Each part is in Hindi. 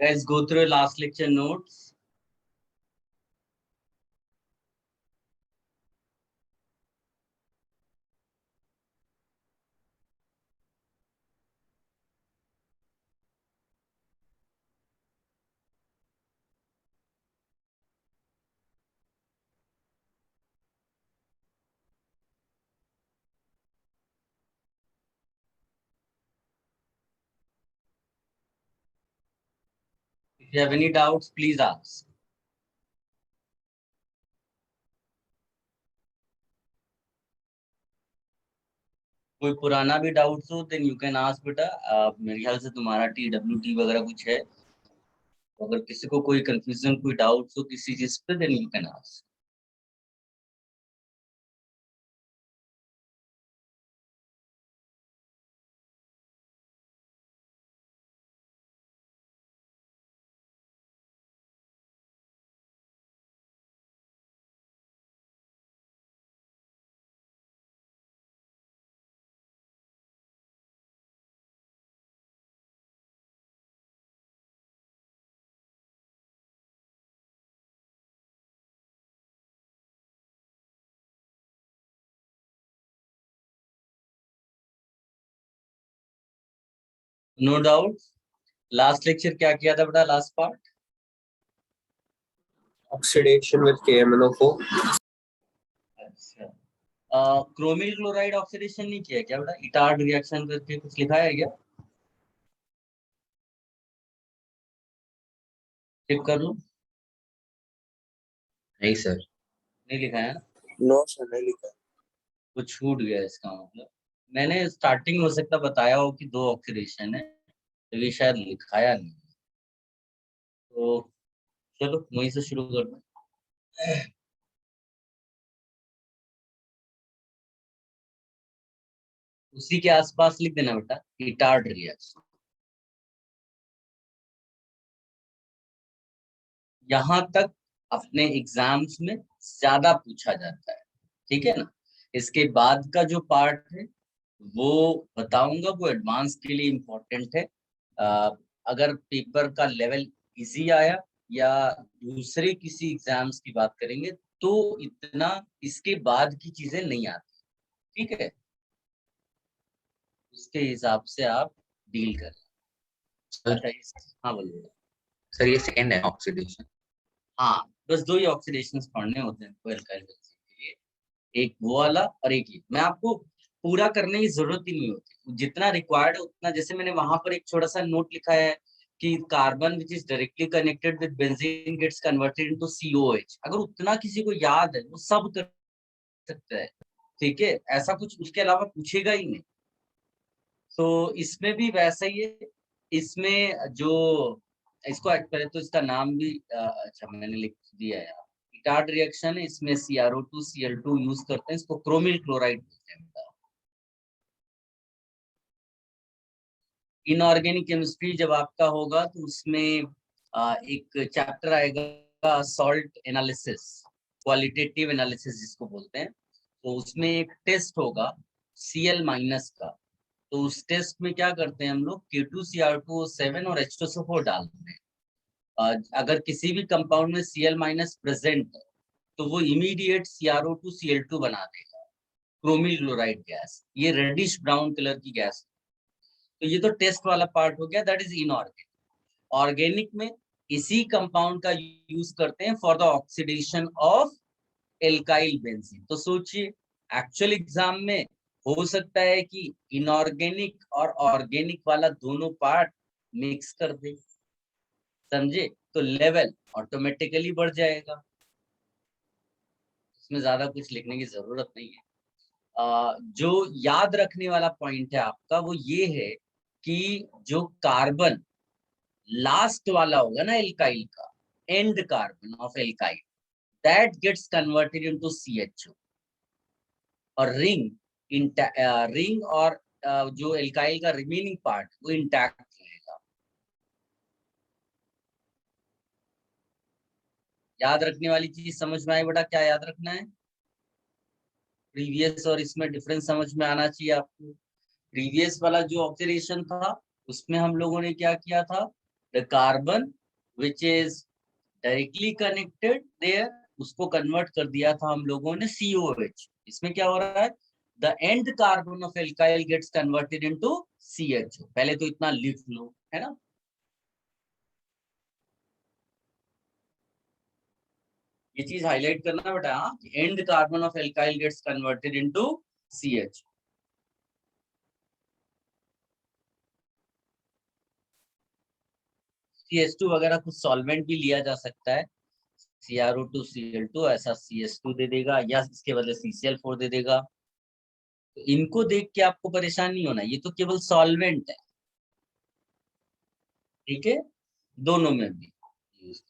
Guys, go through your last lecture notes. If you have any doubts, please ask. कोई पुराना भी डाउट्स हो देन यू कैन आस्क बेटा। मेरे ख्याल से तुम्हारा TWT वगैरह कुछ है, तो अगर किसी को कोई कंफ्यूजन कोई डाउट्स हो किसी चीज पे then you can ask. No doubt. Last lecture क्या किया था बेटा? Last part Oxidation with KMnO4. अच्छा, क्रोमिल क्लोराइड ऑक्सीडेशन नहीं किया क्या बेटा? इटार्ड रिएक्शन करके कुछ लिखा है क्या? चेक कर लो। नहीं सर, नहीं लिखा है ना? नो सर नहीं लिखा। वो छूट गया इसका मतलब। मैंने स्टार्टिंग हो सकता बताया हो कि 2 ऑक्सीडेशन है, तो ये शायद लिखाया नहीं। तो चलो वहीं से शुरू करते हैं। उसी के आसपास लिख देना बेटा इटार्ड रिएक्शन। यहां तक अपने एग्जाम्स में ज्यादा पूछा जाता है, ठीक है ना? इसके बाद का जो पार्ट है वो बताऊंगा, वो एडवांस के लिए इम्पोर्टेंट है। अगर पेपर का लेवल इजी आया या दूसरे किसी एग्जाम्स की बात करेंगे तो इतना इसके बाद की चीजें नहीं आती, ठीक है? उसके हिसाब से आप डील कर। हाँ बोलिए। सर ये सेकंड है ऑक्सीडेशन। हाँ, बस 2 ही ऑक्सीडेशंस पढ़ने होते हैं एल्काइल बेंजीन के लिए, एक वो वाला और एक ये। मैं आपको पूरा करने की जरूरत ही नहीं होती, जितना रिक्वायर्ड है उतना। जैसे मैंने वहां पर एक छोटा सा नोट लिखा है कि carbon which is directly connected with benzene gets converted into COH। अगर उतना किसी को याद है वो सब कर सकता है, ठीक है? ऐसा कुछ उसके अलावा पूछेगा ही नहीं। तो इसमें भी वैसा ही है। इसमें जो इसको पहले तो इसका नाम भी अच्छा मैंने लिख दिया है। इटार्ड रिएक्शन है, इसमें CrO2 Cl2 यूज करते हैं, इसको क्रोमिल क्लोराइड बोलते हैं। इनऑर्गेनिक केमिस्ट्री जब आपका होगा तो उसमें एक चैप्टर आएगा सॉल्ट एनालिसिस, क्वालिटेटिव एनालिसिस जिसको बोलते हैं। तो उसमें एक टेस्ट होगा Cl- का। तो उस टेस्ट में क्या करते हैं हम लोग, K2Cr2O7 और H2SO4 डालते हैं। अगर किसी भी कंपाउंड में Cl- प्रेजेंट है तो वो इमीडिएट CrO2 Cl2 बना देगा, क्रोमिल क्लोराइड गैस। ये रेडिश ब्राउन कलर की गैस। तो ये तो टेस्ट वाला पार्ट हो गया, दैट इज इनऑर्गेनिक। ऑर्गेनिक में इसी कंपाउंड का यूज करते हैं for the oxidation of alkyl benzene. तो सोचिए एक्चुअल एग्जाम में हो सकता है कि इनऑर्गेनिक और ऑर्गेनिक वाला दोनों पार्ट मिक्स कर दे, समझे? तो लेवल ऑटोमेटिकली बढ़ जाएगा, इसमें ज्यादा कुछ लिखने की जरूरत नहीं है। जो याद रखने वाला पॉइंट है आपका वो ये है कि जो कार्बन लास्ट वाला होगा ना एल्काइल का, end carbon of alkyl, that gets converted into CHO। और रिंग और जो एल्काइल का रिमेनिंग पार्ट वो इंटैक्ट रहेगा। याद रखने वाली चीज समझ में आई बेटा? क्या याद रखना है? प्रीवियस और इसमें डिफरेंस समझ में आना चाहिए आपको। प्रीवियस वाला जो ऑब्जर्वेशन था उसमें हम लोगों ने क्या किया था, the carbon which is directly connected there, उसको कन्वर्ट कर दिया था हम लोगों ने COH। इसमें क्या हो रहा है, the end carbon of alkyl gets converted into CHO। पहले तो इतना लिख लो, है ना। ये चीज हाईलाइट करना बेटा, हाँ, end carbon of alkyl gets converted into CH। CH2 वगैरह कुछ सॉल्वेंट भी लिया जा सकता है, CrO2 Cl2 ऐसा CH2 दे देगा, या इसके बदले CCl4 दे देगा। तो इनको देख के आपको परेशान नहीं होना, ये तो केवल सॉल्वेंट है, ठीक है, दोनों में भी यूज।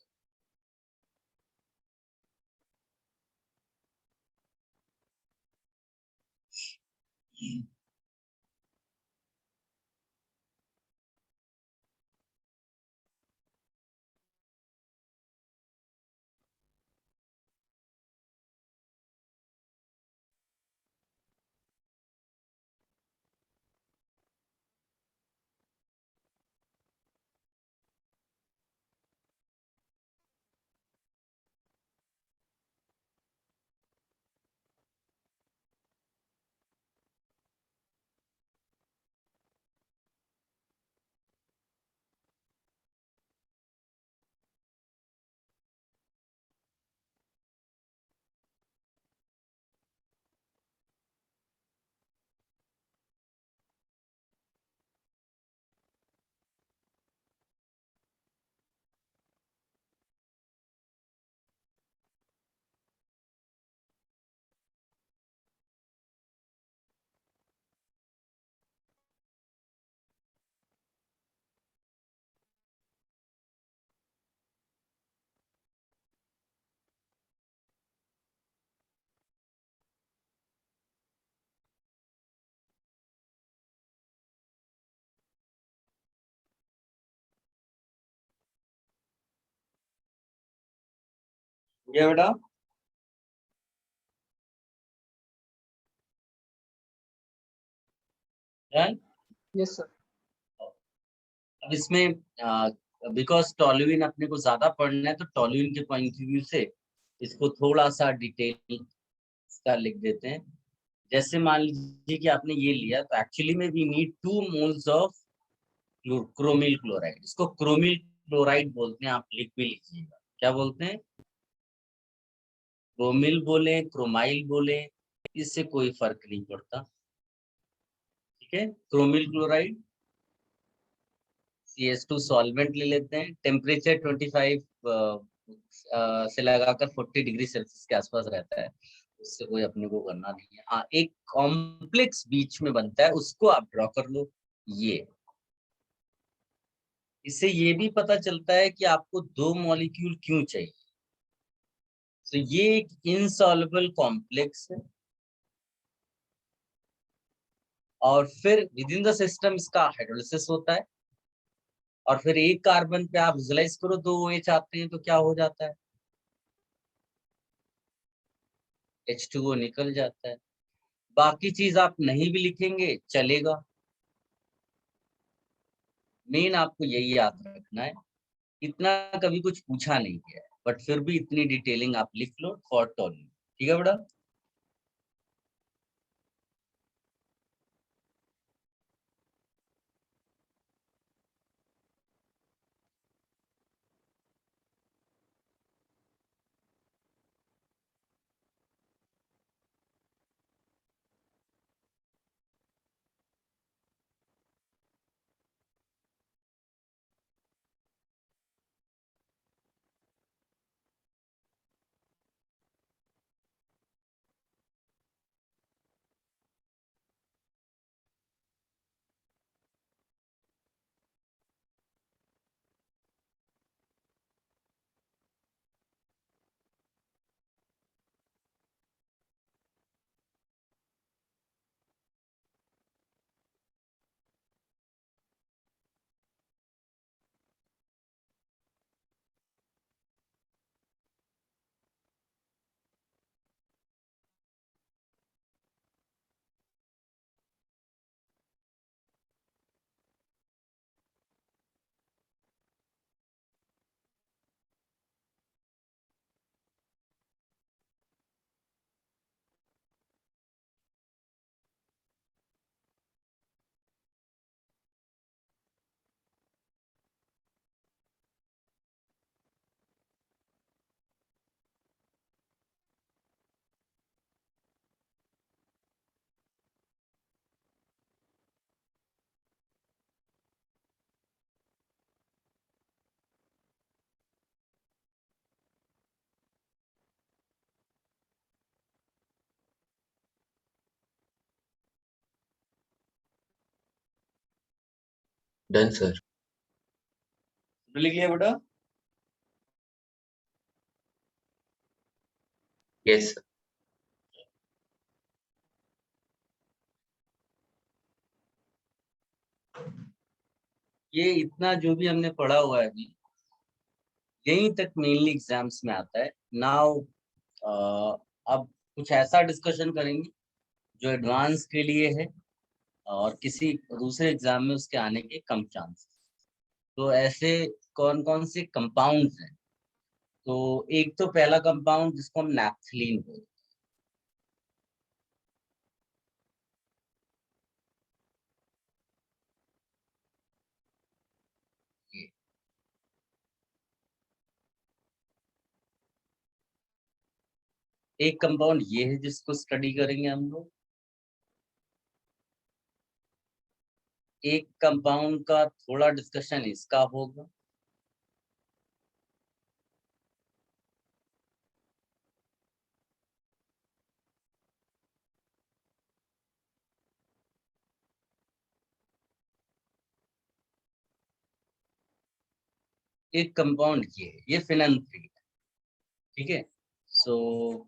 ये बेटा डन। Yes sir. अब इसमें बिकॉज टॉलुइन अपने को ज्यादा पढ़ना है, तो टॉलुइन के पॉइंट ऑफ व्यू से इसको थोड़ा सा डिटेल का लिख देते हैं। जैसे मान लीजिए कि आपने ये लिया, तो एक्चुअली में we need 2 moles of chromyl chloride. इसको क्रोमिल क्लोराइड बोलते हैं, आप लिख भी लीजिएगा। क्या बोलते हैं, क्रोमिल बोले क्रोमाइल बोले, इससे कोई फर्क नहीं पड़ता, ठीक है। क्रोमिल क्लोराइड, CH2 सॉल्वेंट ले लेते हैं, टेम्परेचर 25 से लगाकर 40 डिग्री सेल्सियस के आसपास रहता है, उससे कोई अपने को करना नहीं है। हाँ, एक कॉम्प्लेक्स बीच में बनता है, उसको आप ड्रॉ कर लो। ये इससे ये भी पता चलता है कि आपको 2 मॉलिक्यूल क्यों चाहिए। तो ये एक इनसॉल्युबल कॉम्प्लेक्स है, और फिर विद इन द सिस्टम इसका हाइड्रोलिसिस होता है, और फिर एक कार्बन पे आप विजुलाइज करो 2 OH आते हैं, तो क्या हो जाता है, H2O निकल जाता है। बाकी चीज आप नहीं भी लिखेंगे चलेगा, मेन आपको यही याद रखना है। इतना कभी कुछ पूछा नहीं गया है, बट फिर भी इतनी डिटेलिंग आप लिख लो फॉर टॉलिंग, ठीक है बेटा। Done, sir. लिख लिया बेटा? Yes, sir. ये इतना जो भी हमने पढ़ा हुआ है अभी, यहीं तक मेनली एग्जाम्स में आता है। नाउ अब कुछ ऐसा डिस्कशन करेंगे जो एडवांस के लिए है और किसी दूसरे एग्जाम में उसके आने के कम चांस। तो ऐसे कौन कौन से कंपाउंड्स हैं? तो एक तो पहला कंपाउंड जिसको हम नैप्थलीन बोलते हैं। एक कंपाउंड ये है जिसको स्टडी करेंगे हम लोग। एक कंपाउंड का थोड़ा डिस्कशन इसका होगा। एक कंपाउंड ये फिनन-3 है, ठीक है। सो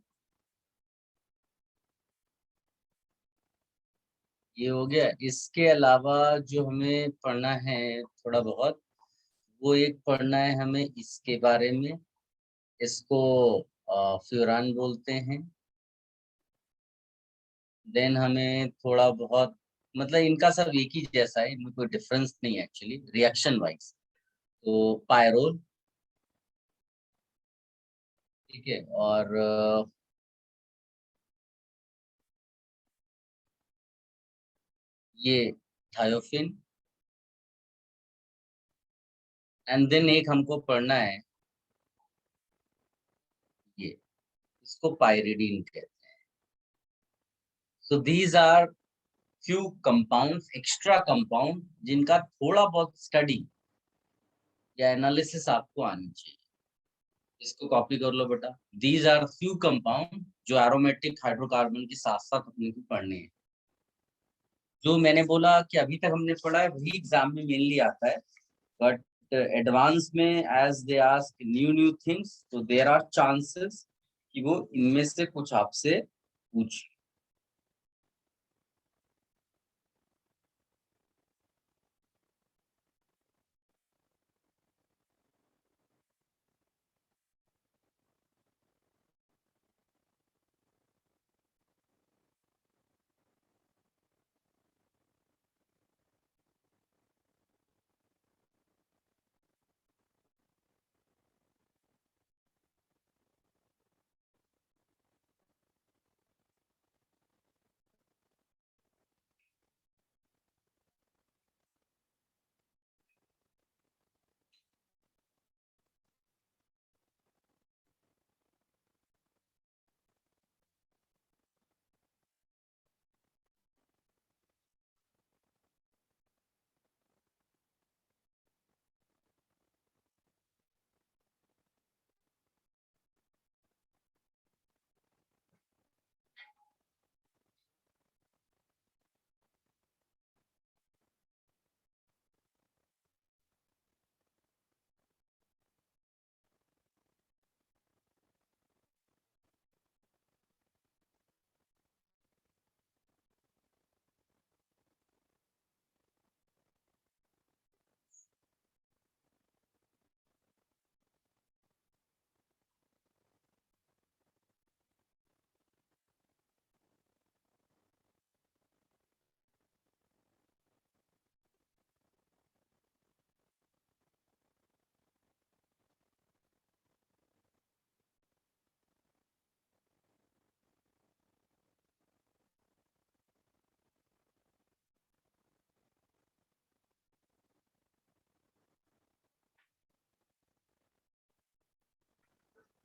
ये हो गया। इसके अलावा जो हमें पढ़ना है थोड़ा बहुत, वो एक पढ़ना है हमें इसके बारे में। इसको फ्यूरान बोलते हैं। देन हमें थोड़ा बहुत, मतलब इनका सब एक ही जैसा है, इनमें कोई डिफरेंस नहीं है एक्चुअली रिएक्शन वाइज। तो पायरोल, ठीक है। और ये थायोफिन। एंड देन एक हमको पढ़ना है ये, इसको पायरिडीन कहते हैं। So these are few compounds, extra compound, जिनका थोड़ा बहुत स्टडी या एनालिसिस आपको आनी चाहिए। इसको कॉपी कर लो बेटा। दीज आर फ्यू कंपाउंड जो एरोमेटिक हाइड्रोकार्बन के साथ साथ अपने को पढ़ने हैं। जो मैंने बोला कि अभी तक हमने पढ़ा है वही एग्जाम में मेनली आता है, बट एडवांस में as they ask new new things, तो देयर आर चांसेस कि वो इनमें से कुछ आपसे पूछ।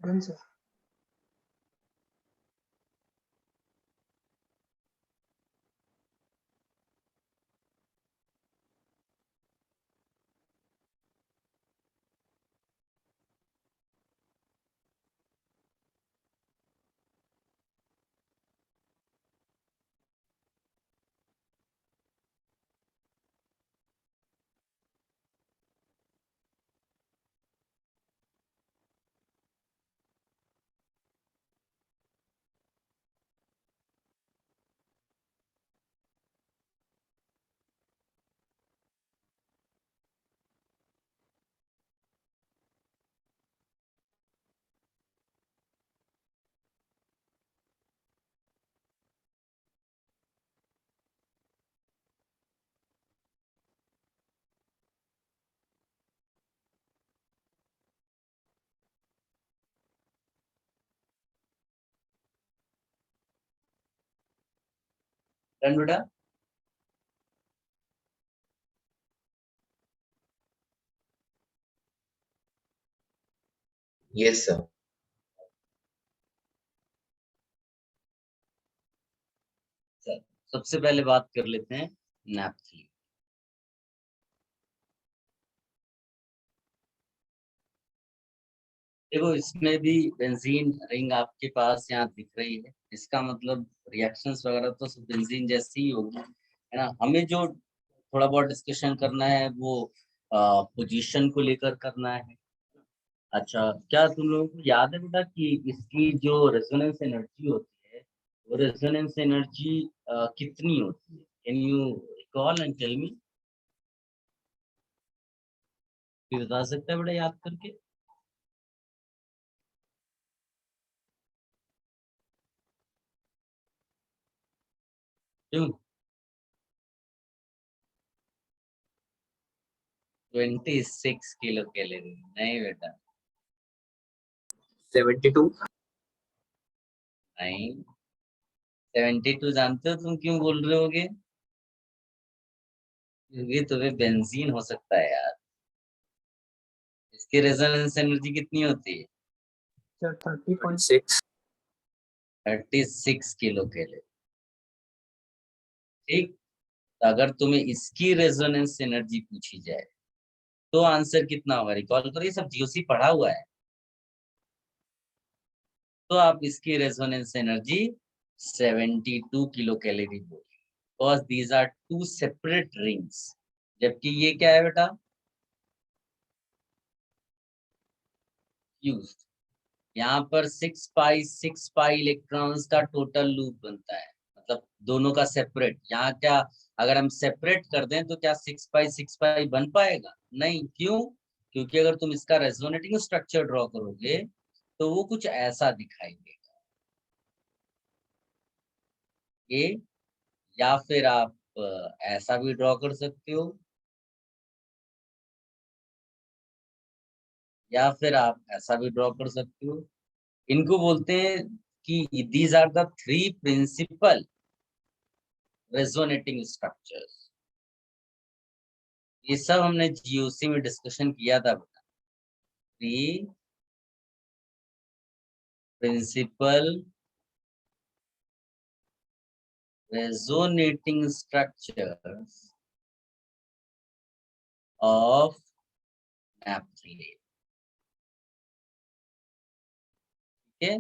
Done, sir. डन बेटा? Yes, sir. चल, सबसे पहले बात कर लेते हैं नैप्थलीन। देखो इसमें भी बेंजीन रिंग आपके पास यहाँ दिख रही है, इसका मतलब रिएक्शंस वगैरह तो सब बेंजीन जैसी ही होगी, है ना। हमें जो थोड़ा बहुत डिस्कशन करना है वो पोजीशन को लेकर करना है। अच्छा, क्या तुम लोगों को याद है बेटा कि इसकी जो रेजोनेंस एनर्जी होती है, वो रेजोनेंस एनर्जी कितनी होती है? Can you recall and tell me? बता सकता है बेटा याद करके? क्यों? 26 किलो कैलोरी? नहीं बेटा, 72. नहीं। 72 जानते हो तुम क्यों बोल रहे होगे? क्योंकि तुम्हें बेंजीन हो सकता है यार। इसकी रेजोनेंस एनर्जी कितनी होती है? Sir, 30.6. 36 kilo calorie. ठीक, तो अगर तुम्हें इसकी रेजोनेंस एनर्जी पूछी जाए तो आंसर कितना होगा? रिकॉल करो, ये सब जीओसी पढ़ा हुआ है। तो आप इसकी रेजोनेंस एनर्जी 72 किलो कैलोरी बोल, because these are two separate rings. जबकि ये क्या है बेटा? फ्यूज्ड। यहाँ पर 6 पाई इलेक्ट्रॉन्स का टोटल लूप बनता है, मतलब दोनों का सेपरेट। यहाँ क्या, अगर हम सेपरेट कर दें तो क्या 6 पाई बन पाएगा? नहीं। क्यों? क्योंकि अगर तुम इसका रेजोनेटिंग स्ट्रक्चर ड्रॉ करोगे तो वो कुछ ऐसा दिखाई देगा ये, या फिर आप ऐसा भी ड्रॉ कर सकते हो, या फिर आप ऐसा भी ड्रॉ कर सकते हो। इनको बोलते हैं कि these are the three principal resonating structures. ये सब हमने जीओसी में डिस्कशन किया था बेटा। Three principal resonating structures of naphthalene. ठीक है,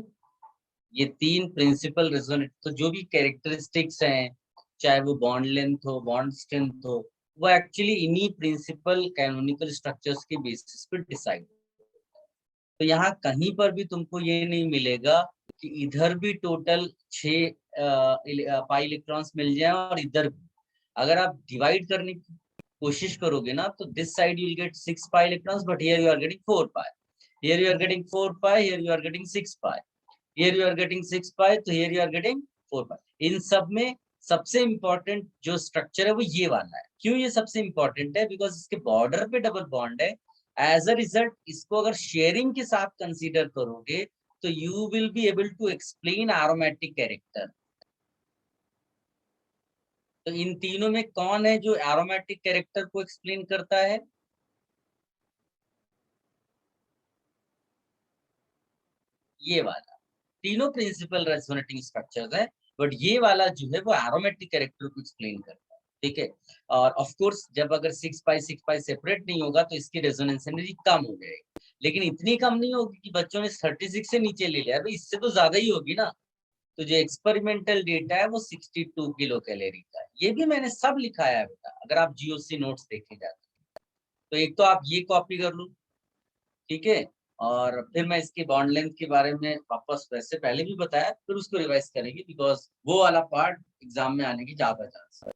ये तीन प्रिंसिपल रेजोनेट, तो जो भी कैरेक्टरिस्टिक्स हैं, चाहे वो बॉन्ड लेंथ हो, बॉन्ड स्ट्रेंथ हो, वो एक्चुअली इन्हीं प्रिंसिपल कैनोनिकल स्ट्रक्चर्स के बेसिस पे डिसाइड। तो यहाँ कहीं पर भी तुमको ये नहीं मिलेगा कि इधर भी टोटल 6 पाई इलेक्ट्रॉन्स मिल जाए और इधर भी। अगर आप डिवाइड करने की कोशिश करोगे ना तो this side you will get 6 pi electrons, but here you are getting 4 pi, here you are getting 4 pi, here you are getting 6 pi, here you are getting 6 pi, तो here you are getting 4 pi. इन सब में सबसे इंपॉर्टेंट जो स्ट्रक्चर है वो ये वाला है। क्यों ये सबसे इंपॉर्टेंट है? बिकॉज इसके बॉर्डर पे डबल बॉन्ड है। एज अ रिजल्ट इसको अगर शेयरिंग के साथ कंसीडर करोगे तो you will be able to explain aromatic character. तो इन तीनों में कौन है जो एरोमेटिक कैरेक्टर को एक्सप्लेन करता है? ये वाला। तीनों प्रिंसिपल रेजोनेटिंग स्ट्रक्चर्स है, बट ये वाला जो है वो एरोमेटिक कैरेक्टर को एक्सप्लेन करता है। ठीक है, और ऑफ कोर्स जब अगर 6 पाई सेपरेट नहीं होगा तो इसकी रेजोनेंस एनर्जी कम हो जाएगी, लेकिन इतनी कम नहीं होगी कि बच्चों ने 36 से नीचे ले लिया, इससे तो ज्यादा ही होगी ना। तो जो एक्सपेरिमेंटल डेटा है वो 62 किलो कैलोरी का है। ये भी मैंने सब लिखाया है बेटा, अगर आप जीओसी नोट्स देखे जाते। तो एक तो आप ये कॉपी कर लो, ठीक है, और फिर मैं इसके बॉन्ड लेंथ के बारे में वापस, वैसे पहले भी बताया, फिर उसको रिवाइज करेंगे, बिकॉज वो वाला पार्ट एग्जाम में आने की ज्यादा चांस है।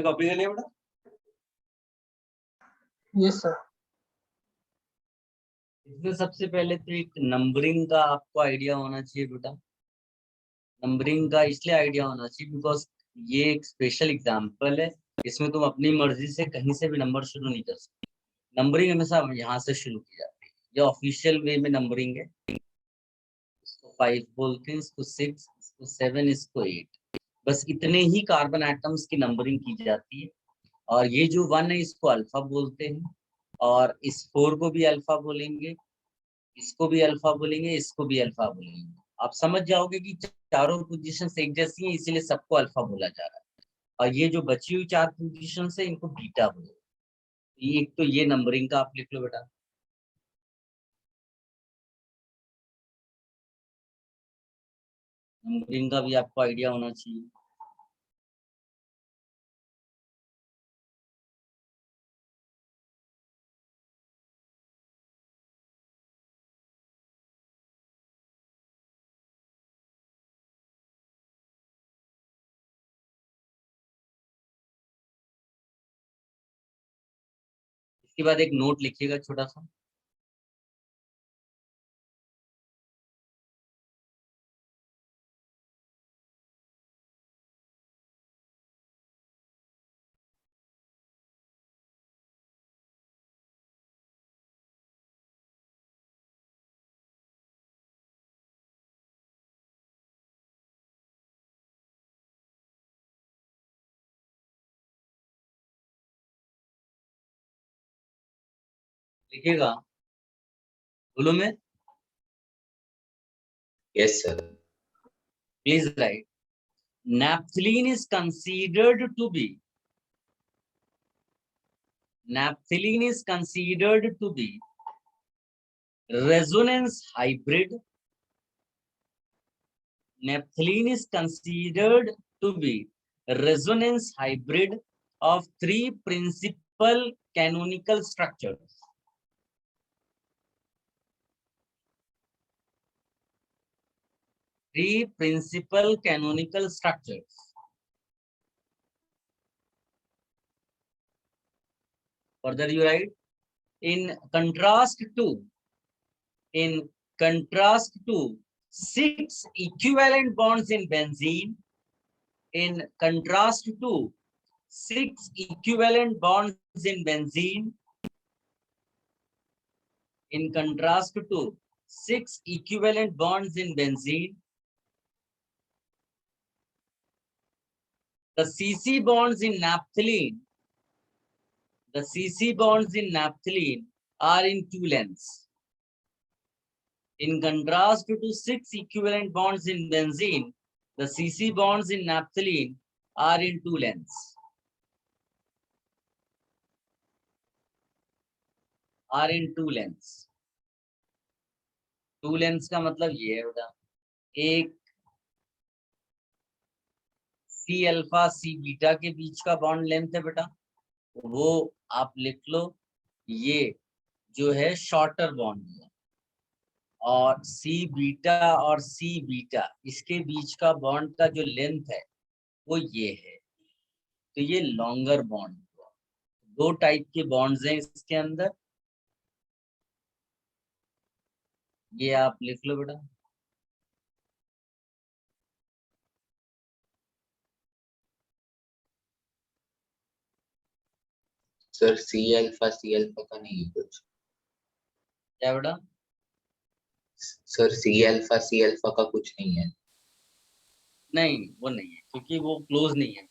कॉपी कर लिया बेटा? Yes sir. इसमें सबसे पहले तो एक नंबरिंग का आपको आइडिया होना चाहिए बेटा। नंबरिंग का इसलिए आइडिया होना चाहिए बिकॉज ये एक स्पेशल एग्जाम्पल है। इसमें तुम अपनी मर्जी से कहीं से भी नंबर शुरू नहीं कर सकते। नंबरिंग हमेशा यहाँ से शुरू की जाती है। ये ऑफिशियल वे में नंबरिंग है। इसको 5 बोलते हैं, इसको 6, इसको 7, इसको 8। बस इतने ही कार्बन एटम्स की नंबरिंग की जाती है। और ये जो 1 है इसको अल्फा बोलते हैं, और इस 4 को भी अल्फा बोलेंगे, इसको भी अल्फा बोलेंगे, इसको भी अल्फा बोलेंगे। आप समझ जाओगे कि चारों पोजीशन एक जैसी हैं, इसीलिए सबको अल्फा बोला जा रहा है। और ये जो बची हुई 4 पोजीशन है इनको बीटा बोलो। ये एक तो ये नंबरिंग का आप लिख लो बेटा। नंबरिंग का भी आपको आइडिया होना चाहिए। इसके बाद एक नोट लिखिएगा छोटा सा। लिखिएगा, बोलो में। Yes, sir. Please write. Naphthalene is considered to be. Naphthalene is considered to be resonance hybrid. Naphthalene is considered to be resonance hybrid of 3 principal canonical structures. Three principal canonical structures. Further you write, in contrast to 6 equivalent bonds in benzene, in contrast to 6 equivalent bonds in benzene, in contrast to 6 equivalent bonds in benzene, the CC bonds in naphthalene, the CC bonds in naphthalene are in 2 lengths. In contrast to 6 equivalent bonds in benzene, the CC bonds in naphthalene are in 2 lengths. Are in 2 lengths. 2 lengths का मतलब ये है बेटा, एक सी अल्फा सी बीटा के बीच का बॉन्ड लेंथ है बेटा, वो आप लिख लो, ये जो है शॉर्टर बॉन्ड है। और सी बीटा और सी बीटा इसके बीच का बॉन्ड का जो लेंथ है वो ये है, तो ये लॉन्गर बॉन्ड हुआ। 2 टाइप के बॉन्ड्स हैं इसके अंदर, ये आप लिख लो बेटा। सर सी अल्फा का नहीं है कुछ? क्या बेटा? सर सी अल्फा का कुछ नहीं है? नहीं वो नहीं है, क्योंकि वो क्लोज नहीं है।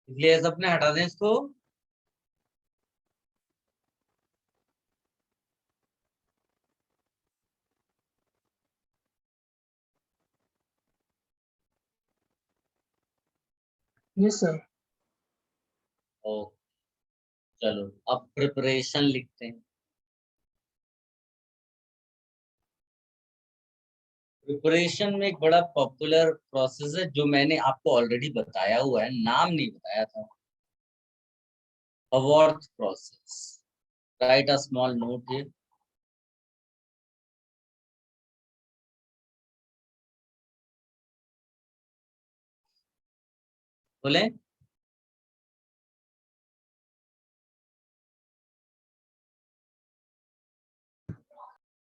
इसलिए सबने हटा दें इसको। Yes sir. ओके, चलो अब प्रिपरेशन लिखते हैं। प्रिपरेशन में एक बड़ा पॉपुलर प्रोसेस है जो मैंने आपको ऑलरेडी बताया हुआ है, नाम नहीं बताया था। Haworth process. Write a small note here. बोले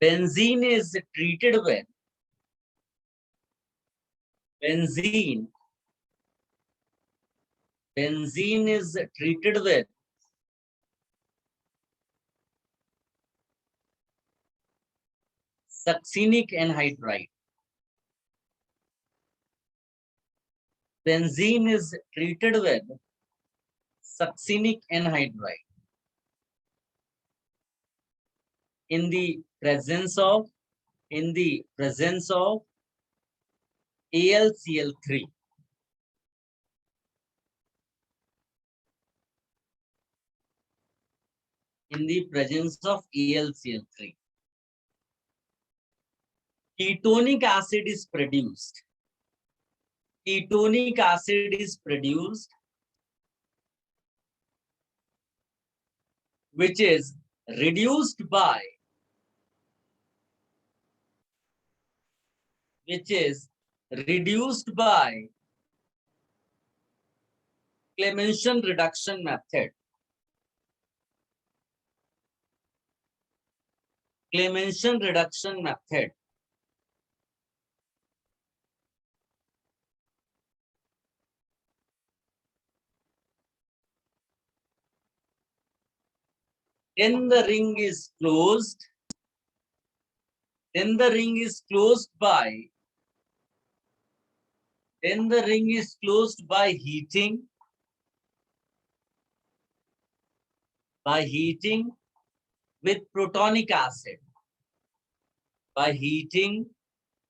benzene is treated with benzene is treated with succinic anhydride. Benzene is treated with succinic anhydride in the presence of AlCl3. In the presence of AlCl3, ketonic acid is produced. Ketonic acid is produced, which is reduced by Clemmensen reduction method. Clemmensen reduction method. Then the ring is closed. Then the ring is closed by heating. By heating with protonic acid. By heating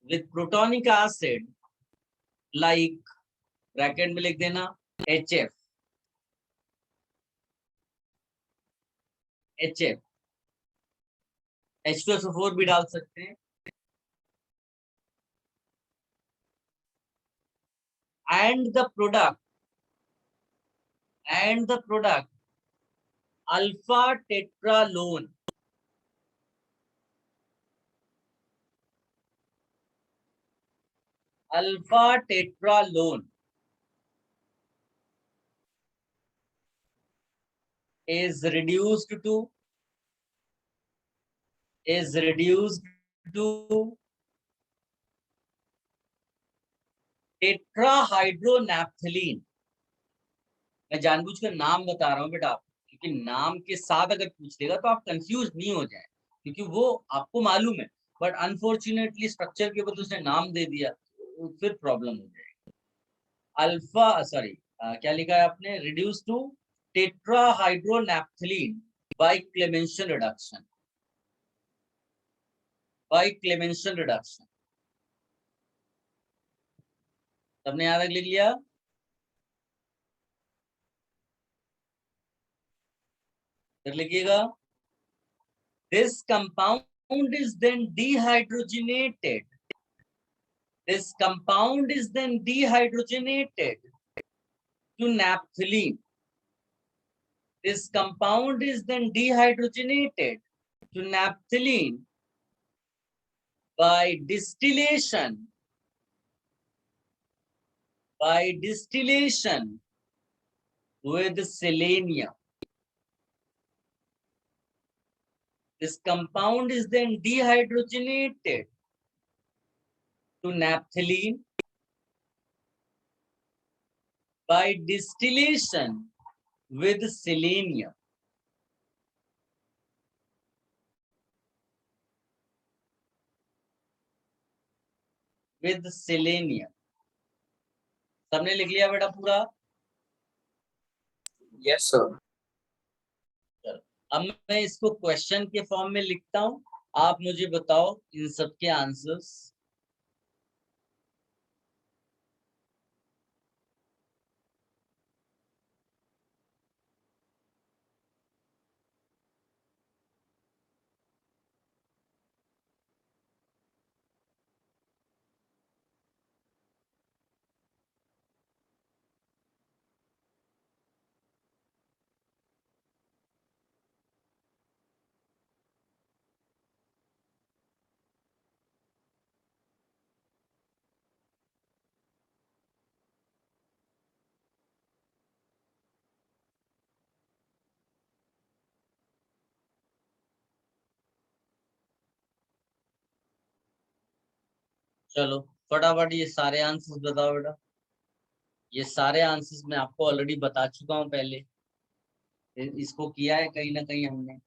with protonic acid, like bracket में लिख देना HF. H2SO4 भी डाल सकते हैं. And the product alpha tetralone. Alpha tetralone is reduced to tetrahydronaphthalene. मैं जानबूझकर नाम बता रहा हूं बेटा आपको, क्योंकि नाम के साथ अगर पूछ लेगा तो आप कंफ्यूज नहीं हो जाए, क्योंकि वो आपको मालूम है, बट अनफॉर्चुनेटली स्ट्रक्चर के बदले उसने नाम दे दिया तो फिर प्रॉब्लम हो जाएगी. अल्फा क्या लिखा है आपने? Reduce to tetrahydronaphthalene by Clemmensen reduction. सबने याद लिख लिया? फिर लिखिएगा, this compound is then dehydrogenated. This compound is then dehydrogenated to naphthalene. This compound is then dehydrogenated to naphthalene by distillation with selenium. This compound is then dehydrogenated to naphthalene by distillation with selenium. With selenium. सबने लिख लिया बेटा पूरा? Yes sir. अब मैं इसको क्वेश्चन के फॉर्म में लिखता हूं, आप मुझे बताओ इन सब के आंसर्स. चलो फटाफट ये सारे आंसर्स बताओ बेटा। ये सारे आंसर्स मैं आपको ऑलरेडी बता चुका हूँ पहले, इसको किया है कहीं ना कहीं हमने।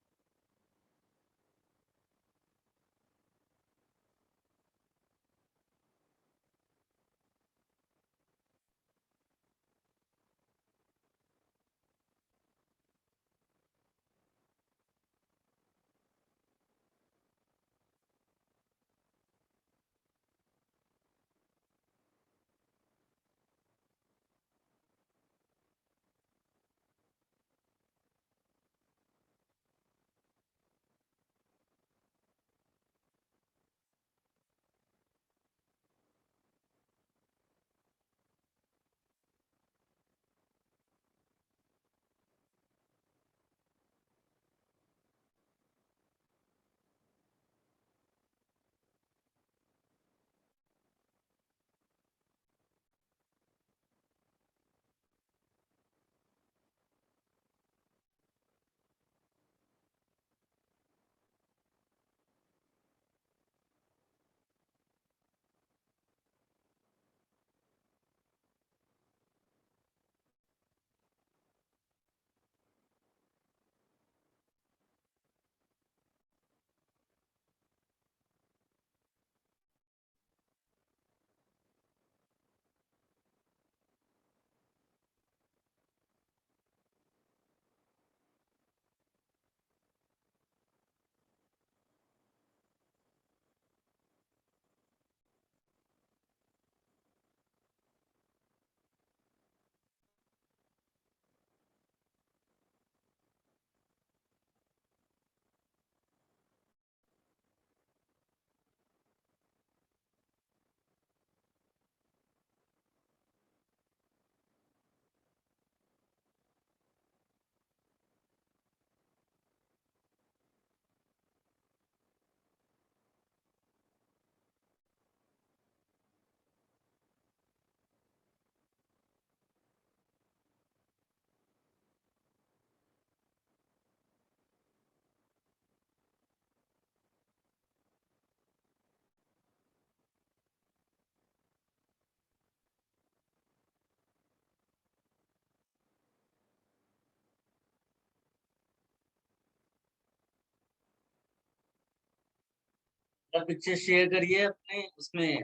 पिक्चर शेयर करिए अपने उसमें,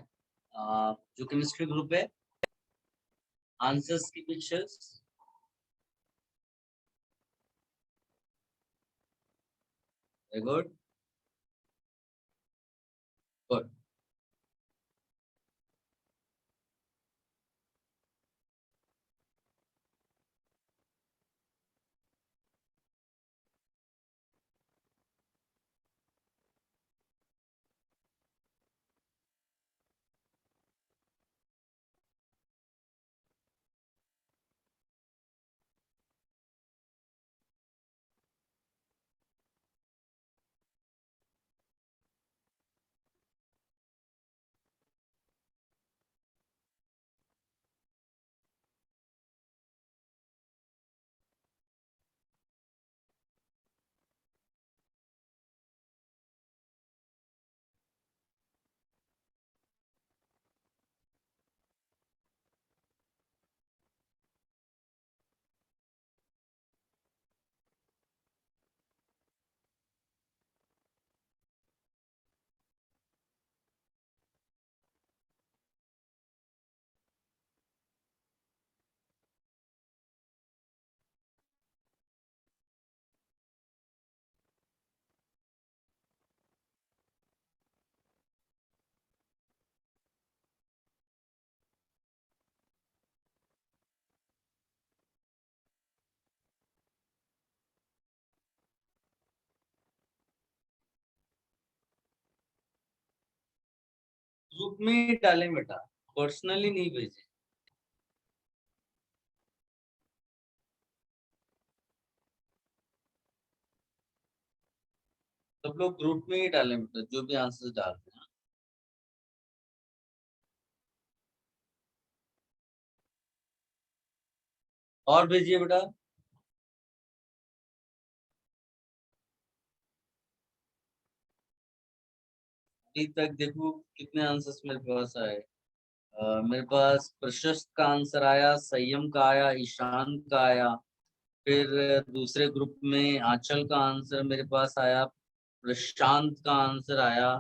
जो केमिस्ट्री ग्रुप है, आंसर्स की pictures. Very good, good. Group में ही डालें बेटा, पर्सनली नहीं भेजे। सब लोग ग्रुप में ही डालें बेटा, जो भी आंसर डालते हैं। और भेजिए बेटा। अभी तक देखो कितने आंसर्स मेरे पास आए। मेरे पास प्रशस्त का आंसर आया, संयम का आया, ईशान का आया। फिर दूसरे ग्रुप में आंचल का आंसर मेरे पास आया, प्रशांत का आंसर आया।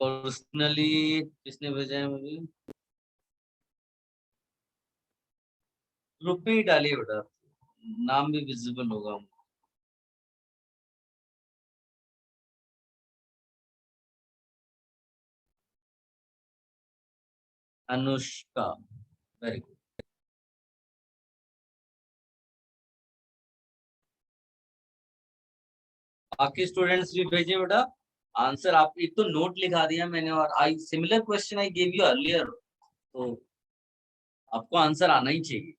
पर्सनली किसने भेजा है मुझे? ग्रुप में ही डालिए बेटा, नाम भी विजिबल होगा। Anushka, very good. बाकी स्टूडेंट्स भी भेजे बेटा आंसर। आप एक तो नोट लिखा दिया मैंने, और I similar question I gave you earlier, तो आपको आंसर आना ही चाहिए।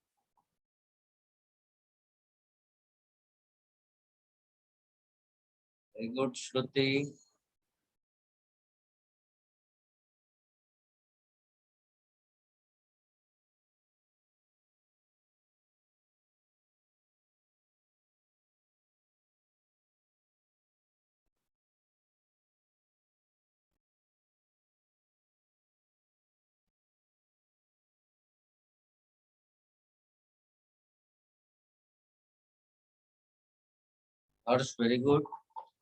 Very good Shruti. Harsh very good.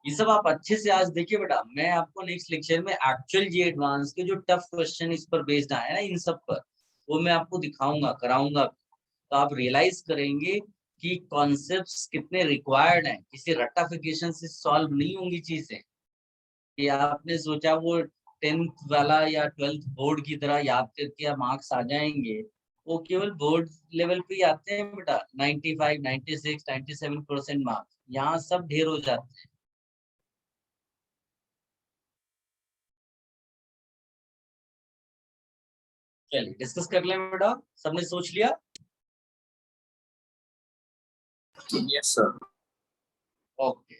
ये सब आप अच्छे से आज देखिए बेटा, मैं आपको नेक्स्ट लेक्चर में एक्चुअल जी एडवांस के जो टफ क्वेश्चन इस पर बेस्ड आए ना इन सब पर, वो मैं आपको दिखाऊंगा, कराऊंगा। तो आप रियलाइज करेंगे कि कॉन्सेप्ट्स कितने रिक्वायर्ड हैं। किसी रट्टाफिकेशन से सॉल्व नहीं होंगी चीजें कि आपने सोचा वो 10th वाला या 12th बोर्ड की तरह याद करके मार्क्स आ जाएंगे। वो केवल बोर्ड लेवल पे ही आते हैं बेटा, 95, 96, 97% मार्क्स, यहाँ सब ढेर हो जाते हैं। चलिए डिस्कस कर लें बेटा, सबने सोच लिया? Yes sir. ओके,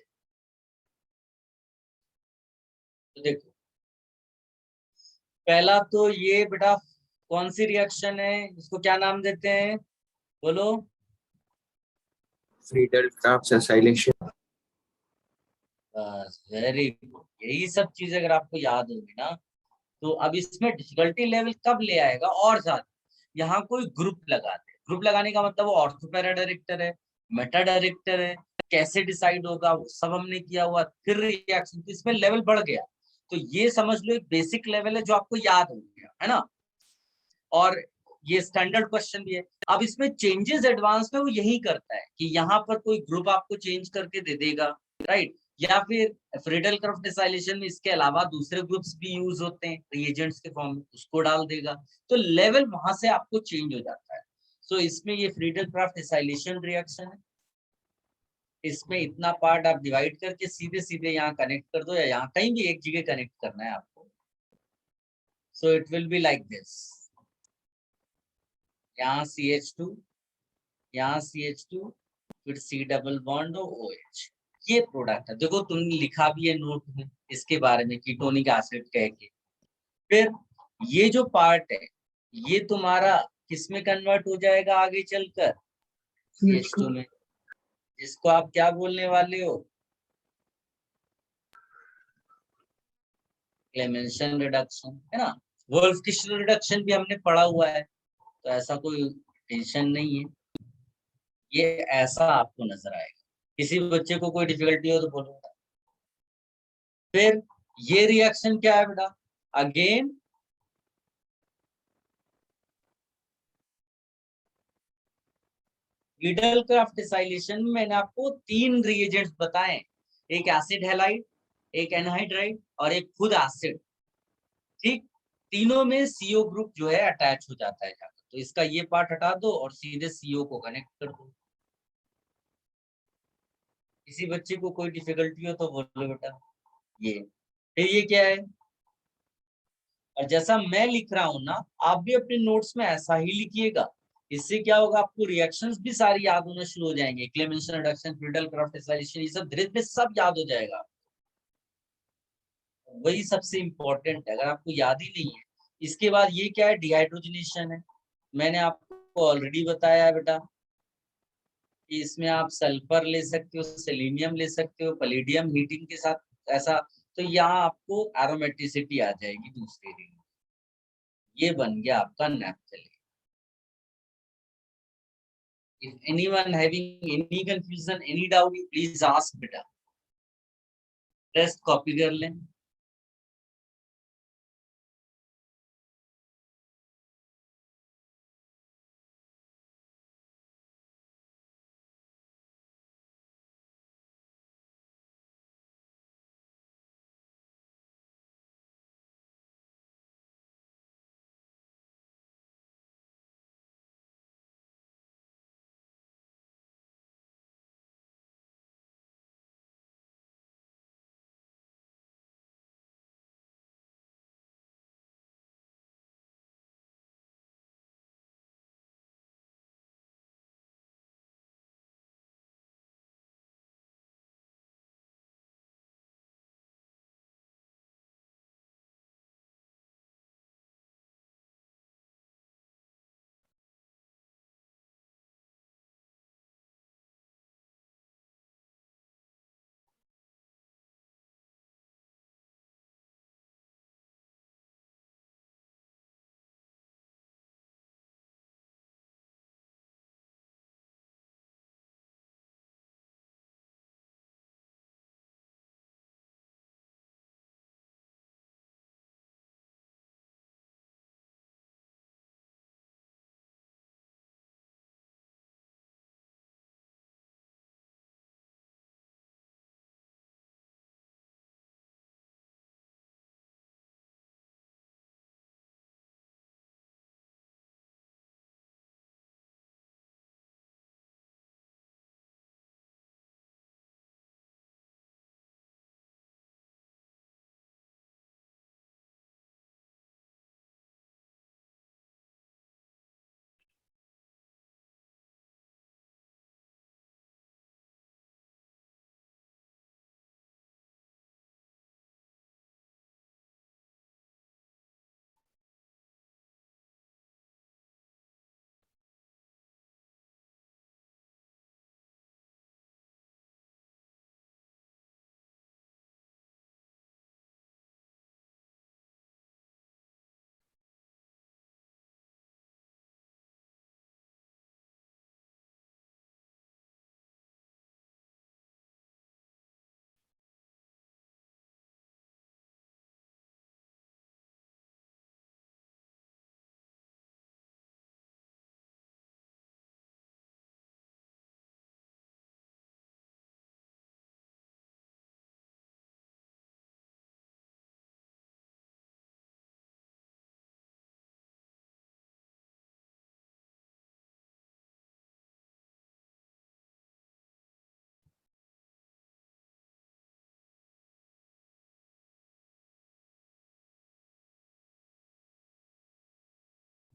तो देखो पहला तो ये बेटा कौन सी रिएक्शन है, इसको क्या नाम देते हैं बोलो? Friedel Crafts acylation. बस वेरी गुड। यही सब चीजें अगर आपको याद होगी ना, तो अब इसमें डिफिकल्टी लेवल कब ले आएगा और ज्यादा, यहाँ कोई ग्रुप लगाते हैं। ग्रुप लगाने का मतलब वो ऑर्थोपैरा डायरेक्टर है, मेटा डायरेक्टर है, कैसे डिसाइड होगा वो सब हमने किया हुआ, फिर रिएक्शन, तो इसमें लेवल बढ़ गया। तो ये समझ लो एक बेसिक लेवल है जो आपको याद हो गया है ना, और ये स्टैंडर्ड क्वेश्चन भी है। अब इसमें चेंजेस एडवांस में वो यही करता है कि यहाँ पर कोई ग्रुप आपको चेंज करके दे देगा, राइट? या फिर फ्रीडल कर्व डिसाइलेशन में इसके अलावा दूसरे ग्रुप्स भी यूज होते हैं रिएजेंट्स के फॉर्म में, उसको डाल देगा, तो लेवल वहां से आपको चेंज हो जाता है। सो इसमें ये फ्रीडल क्राफ्ट डिसाइलेशन रिएक्शन है। इसमें इतना पार्ट आप डिवाइड करके सीधे सीधे यहाँ कनेक्ट कर दो, या यहाँ कहीं भी एक जगह कनेक्ट करना है आपको। So it will be like this, यहाँ CH2, यहाँ CH2, फिर C डबल बॉन्ड और OH, ये प्रोडक्ट है। देखो तुमने लिखा भी है नोट में इसके बारे में, कीटोनिक एसिड कह के। फिर ये जो पार्ट है ये तुम्हारा किस में कन्वर्ट हो जाएगा आगे चलकर? CH2 में, जिसको आप क्या बोलने वाले हो? क्लेमेंसन रिडक्शन, है ना? वोल्फ किस्टर रिडक्शन भी हमने पढ़ा हुआ है, तो ऐसा कोई टेंशन नहीं है। ये ऐसा आपको नजर आएगा। किसी बच्चे को कोई डिफिकल्टी हो तो बोलो। फिर ये रिएक्शन क्या है बेटा? अगेन फ्रीडल क्राफ्ट डिसाइलेशन में मैंने आपको 3 रिएजेंट्स बताए, एक एसिड हैलाइड, एक एनहाइड्राइड और एक खुद एसिड। ठीक, तीनों में CO ग्रुप जो है अटैच हो जाता है जाकर, तो इसका ये पार्ट हटा दो और सीधे CO को कनेक्ट कर दो। किसी बच्चे को कोई डिफिकल्टी हो तो बोलो बेटा। ये फिर ये क्या है, और जैसा मैं लिख रहा हूं ना, आप भी अपने नोट्स में ऐसा ही लिखिएगा। इससे क्या होगा, आपको रिएक्शंस भी सारी याद होना शुरू हो जाएंगे। क्लेमेंसन रिडक्शन, फ्रीडल क्राफ्ट डिसाइलेशन, ये सब धीरे धीरे सब याद हो जाएगा। वही सबसे इंपॉर्टेंट है, अगर आपको याद ही नहीं है। इसके बाद ये क्या है, डिहाइड्रोजनेशन है। मैंने आपको ऑलरेडी बताया है बेटा कि इसमें आप सल्फर ले सकते हो, सेलेनियम ले सकते हो, पैलेडियम हीटिंग के साथ ऐसा तो यहाँ आपको एरोमेटिसिटी आ जाएगी दूसरी रिंग। ये बन गया आपका नैप्थेलिन। If anyone having any confusion, any doubt, you please ask बेटा। टेस्ट कॉपी कर लें।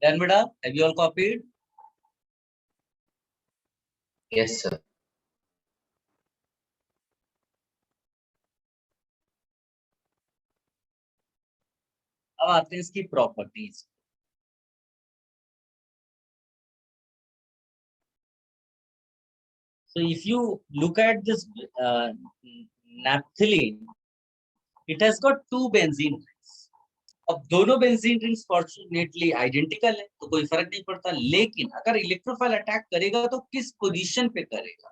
Then बेटा, have you all copied? Yes, sir. अब आते हैं इसकी properties. So if you look at this naphthalene, it has got two benzene rings. अब दोनों बेंजीन रिंग्स फॉर्चुनेटली आइडेंटिकल है, तो कोई फर्क नहीं पड़ता। लेकिन अगर इलेक्ट्रोफाइल अटैक करेगा तो किस पोजीशन पे करेगा?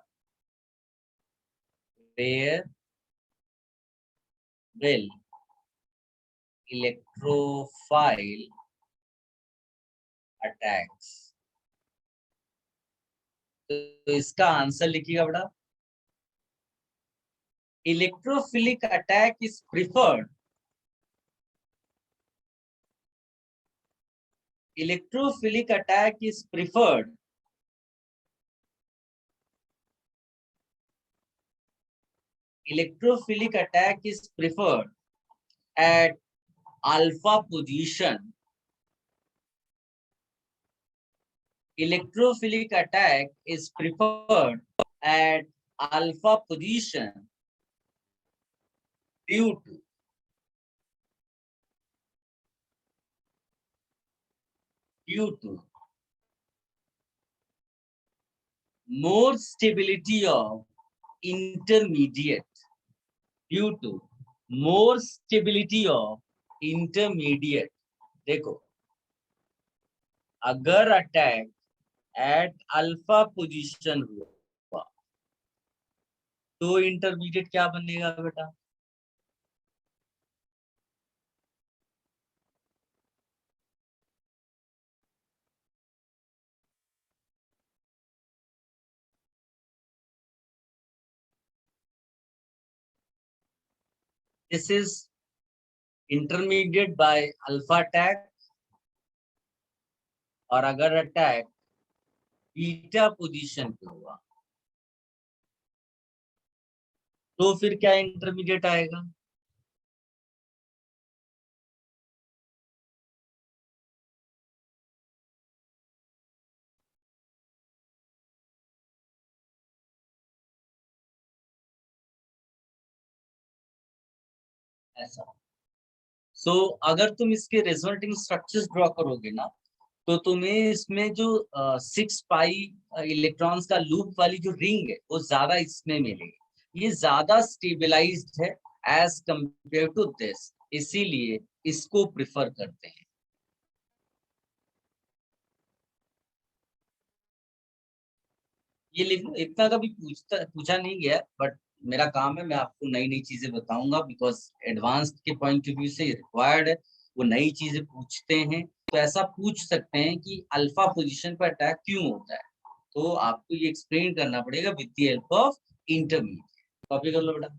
Where will electrophile attacks? तो इसका आंसर लिखिएगा बेटा। Electrophilic attack is preferred. Electrophilic attack is preferred at alpha position. Electrophilic attack is preferred at alpha position due to more stability of intermediate more stability of intermediate. देखो, अगर अटैक एट अल्फा पोजीशन हुआ तो इंटरमीडिएट क्या बनेगा बेटा? This is intermediate by alpha attack, और अगर अटैक बीटा पोजीशन पे हुआ तो फिर क्या इंटरमीडिएट आएगा? ऐसा। सो अगर तुम इसके रिजल्टिंग स्ट्रक्चर्स ड्रॉ करोगे ना, तो तुम्हें इसमें जो 6 पाई इलेक्ट्रॉन्स का लूप वाली जो रिंग है वो ज्यादा इसमें मिलेगी। ये ज्यादा स्टेबलाइज्ड है एज कंपेयर टू दिस, इसीलिए इसको प्रिफर करते हैं। ये लिख लो, इतना कभी पूछा नहीं गया, बट मेरा काम है, मैं आपको नई नई चीजें बताऊंगा, बिकॉज एडवांस के पॉइंट ऑफ व्यू से रिक्वायर्ड है। वो नई चीजें पूछते हैं, तो ऐसा पूछ सकते हैं कि अल्फा पोजीशन पर अटैक क्यों होता है, तो आपको ये एक्सप्लेन करना पड़ेगा with the help of intermediate. Copy कर लो बेटा।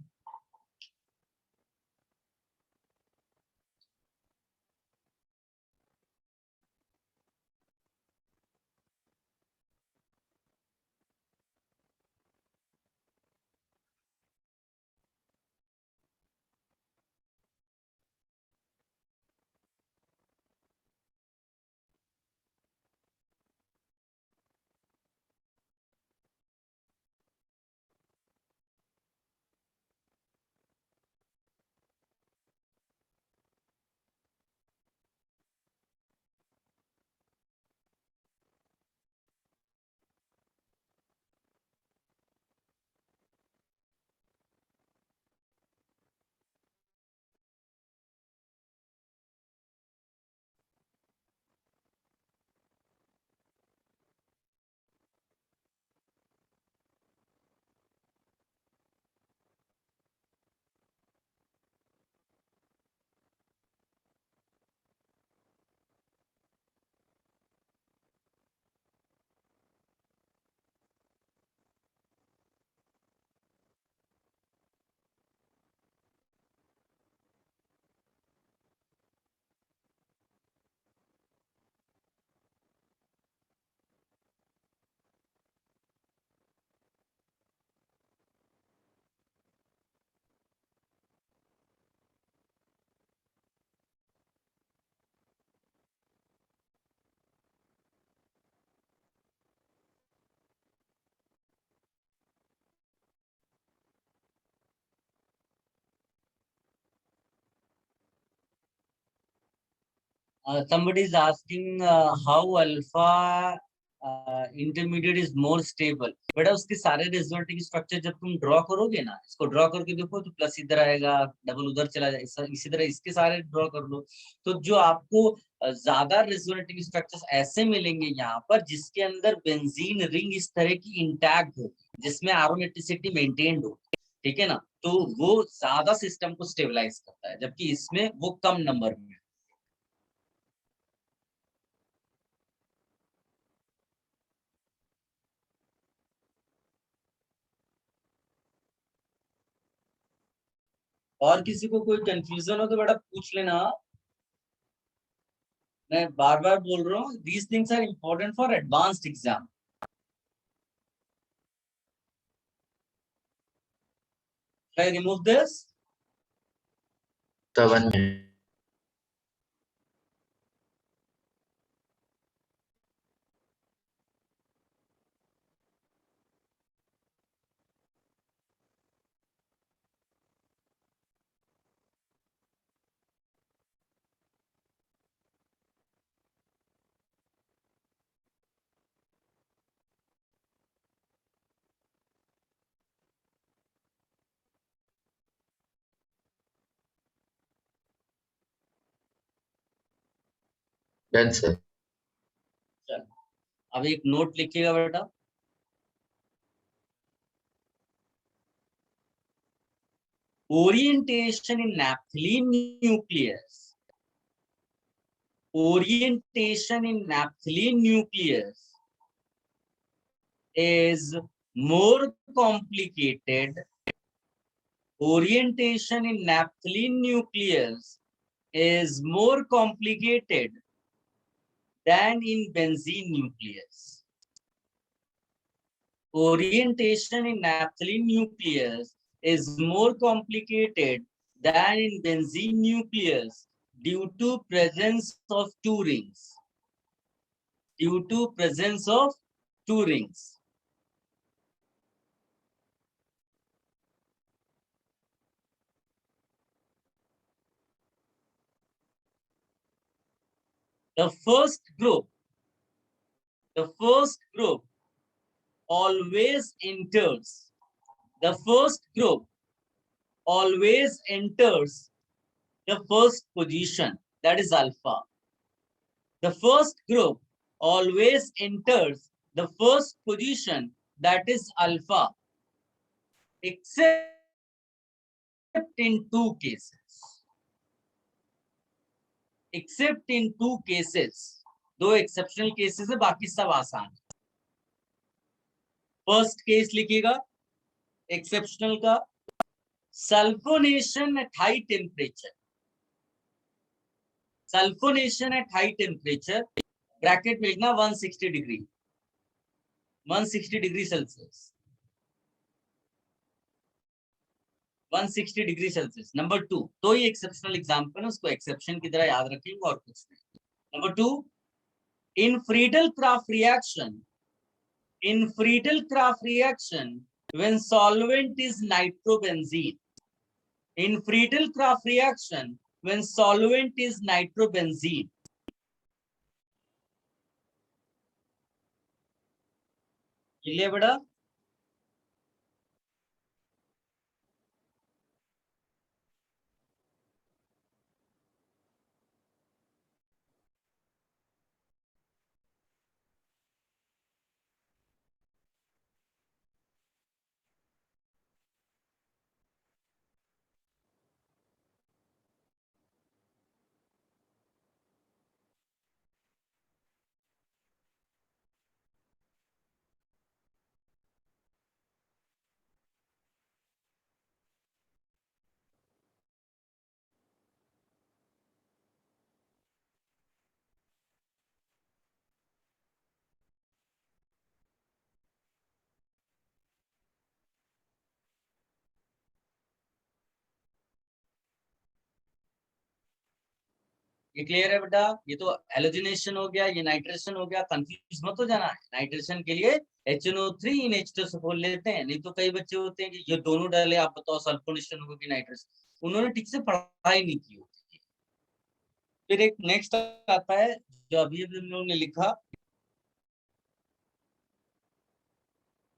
Somebody is asking how alpha intermediate is more stable। बेटा उसके सारे रिजल्टिंग स्ट्रक्चर जब तुम ड्रॉ करोगे ना, इसको ड्रॉ करके देखो तो प्लस इधर आएगा, डबल उधर चला जाएगा, इसी तरह इसके सारे ड्रॉ कर लो। तो जो आपको ज्यादा रिजल्टिंग स्ट्रक्चर्स ऐसे मिलेंगे यहाँ पर जिसके अंदर बेंजीन रिंग इस तरह की इंटैक्ट हो, जिसमें एरोमेटिसिटी मेंटेन्ड हो, ठीक है ना, तो वो ज्यादा सिस्टम को स्टेबलाइज करता है, जबकि इसमें वो कम नंबर में। और किसी को कोई कंफ्यूजन हो तो बेटा पूछ लेना। मैं बार बार बोल रहा हूँ, these things are important for advanced exam. Shall I remove this? तो 1 मिनट। Done sir. चलो अब एक नोट लिखिएगा बेटा। Orientation in naphthalene nucleus, orientation in naphthalene nucleus is more complicated. Orientation in naphthalene nucleus is more complicated than in benzene nucleus. Orientation in naphthalene nucleus is more complicated than in benzene nucleus due to presence of two rings. Due to presence of two rings. The first group always enters. The first group always enters the first position, that is alpha. The first group always enters the first position, that is alpha, except in two cases. Except in two cases. दो exceptional cases है, बाकी सब आसान। फर्स्ट केस लिखिएगा एक्सेप्शनल का, sulphonation at high temperature. Sulphonation at high temperature bracket में लिखना 160 degree, 160 degree Celsius, 160 degree Celsius. Number 2, तो ही एक्सेप्शनल एग्जांपल है, उसको एक्सेप्शन की तरह याद रखेंगे और कुछ नहीं। Number 2, in Friedel-Crafts reaction, in Friedel-Crafts reaction when solvent is nitrobenzene. In Friedel-Crafts reaction when solvent is nitrobenzene. Clear बेटा? ये क्लियर है बेटा? ये तो हेलोजिनेशन हो गया, ये नाइट्रेशन हो गया। कंफ्यूज मत हो जाना। नाइट्रेशन के लिए HNO3 इन H2SO4 लेते हैं, नहीं तो कई बच्चे होते हैं कि ये दोनों डाले, आप बताओ सल्फोनेशन होगा कि नाइट्रेशन। उन्होंने ठीक से पढ़ाई नहीं की होती। फिर एक नेक्स्ट आता है जो अभी हम लोगों ने लिखा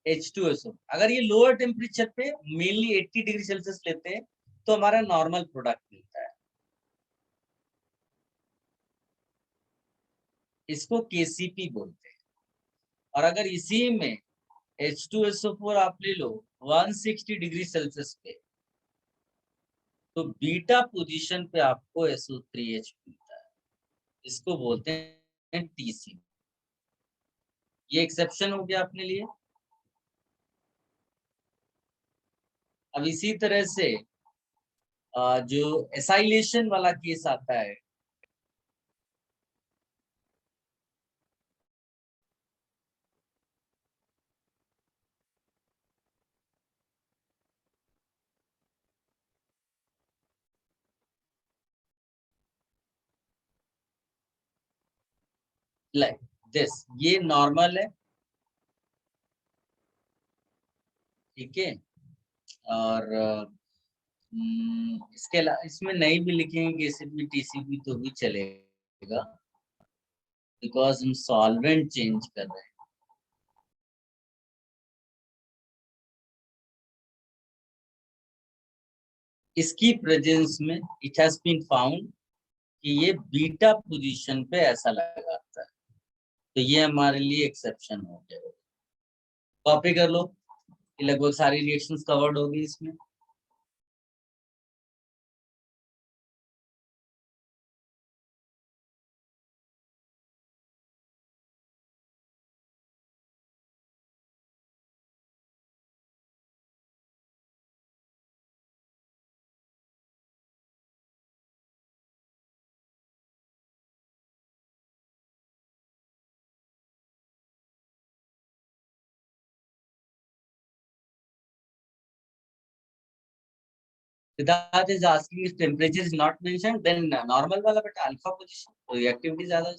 H2SO। अगर ये लोअर टेम्परेचर पे मेनली 80 डिग्री सेल्सियस लेते हैं तो हमारा नॉर्मल प्रोडक्ट मिलता है, इसको KCP बोलते हैं। और अगर इसी में H2SO4 आप ले लो 160 डिग्री सेल्सियस पे, तो बीटा पोजीशन पे आपको SO3H मिलता है, इसको बोलते हैं TC। ये एक्सेप्शन हो गया अपने लिए। अब इसी तरह से जो एसाइलेशन वाला केस आता है, लाइक दिस, ये नॉर्मल है, ठीक है। और इसके अलावा इसमें नहीं भी लिखेंगे KCP TCP तो भी चलेगा, बिकॉज हम सॉल्वेंट चेंज कर रहे हैं। इसकी प्रेजेंस में इट हैज बीन फाउंड कि ये बीटा पोजीशन पे ऐसा लगाता है, तो ये हमारे लिए एक्सेप्शन हो गया। कॉपी कर लो, लगभग सारी रिएक्शंस कवर्ड होगी इसमें। Siddharth is asking if temperature is not mentioned, then normal वाला बेटा अल्फा पोजीशन, तो रिएक्टिविटी ज्यादा है।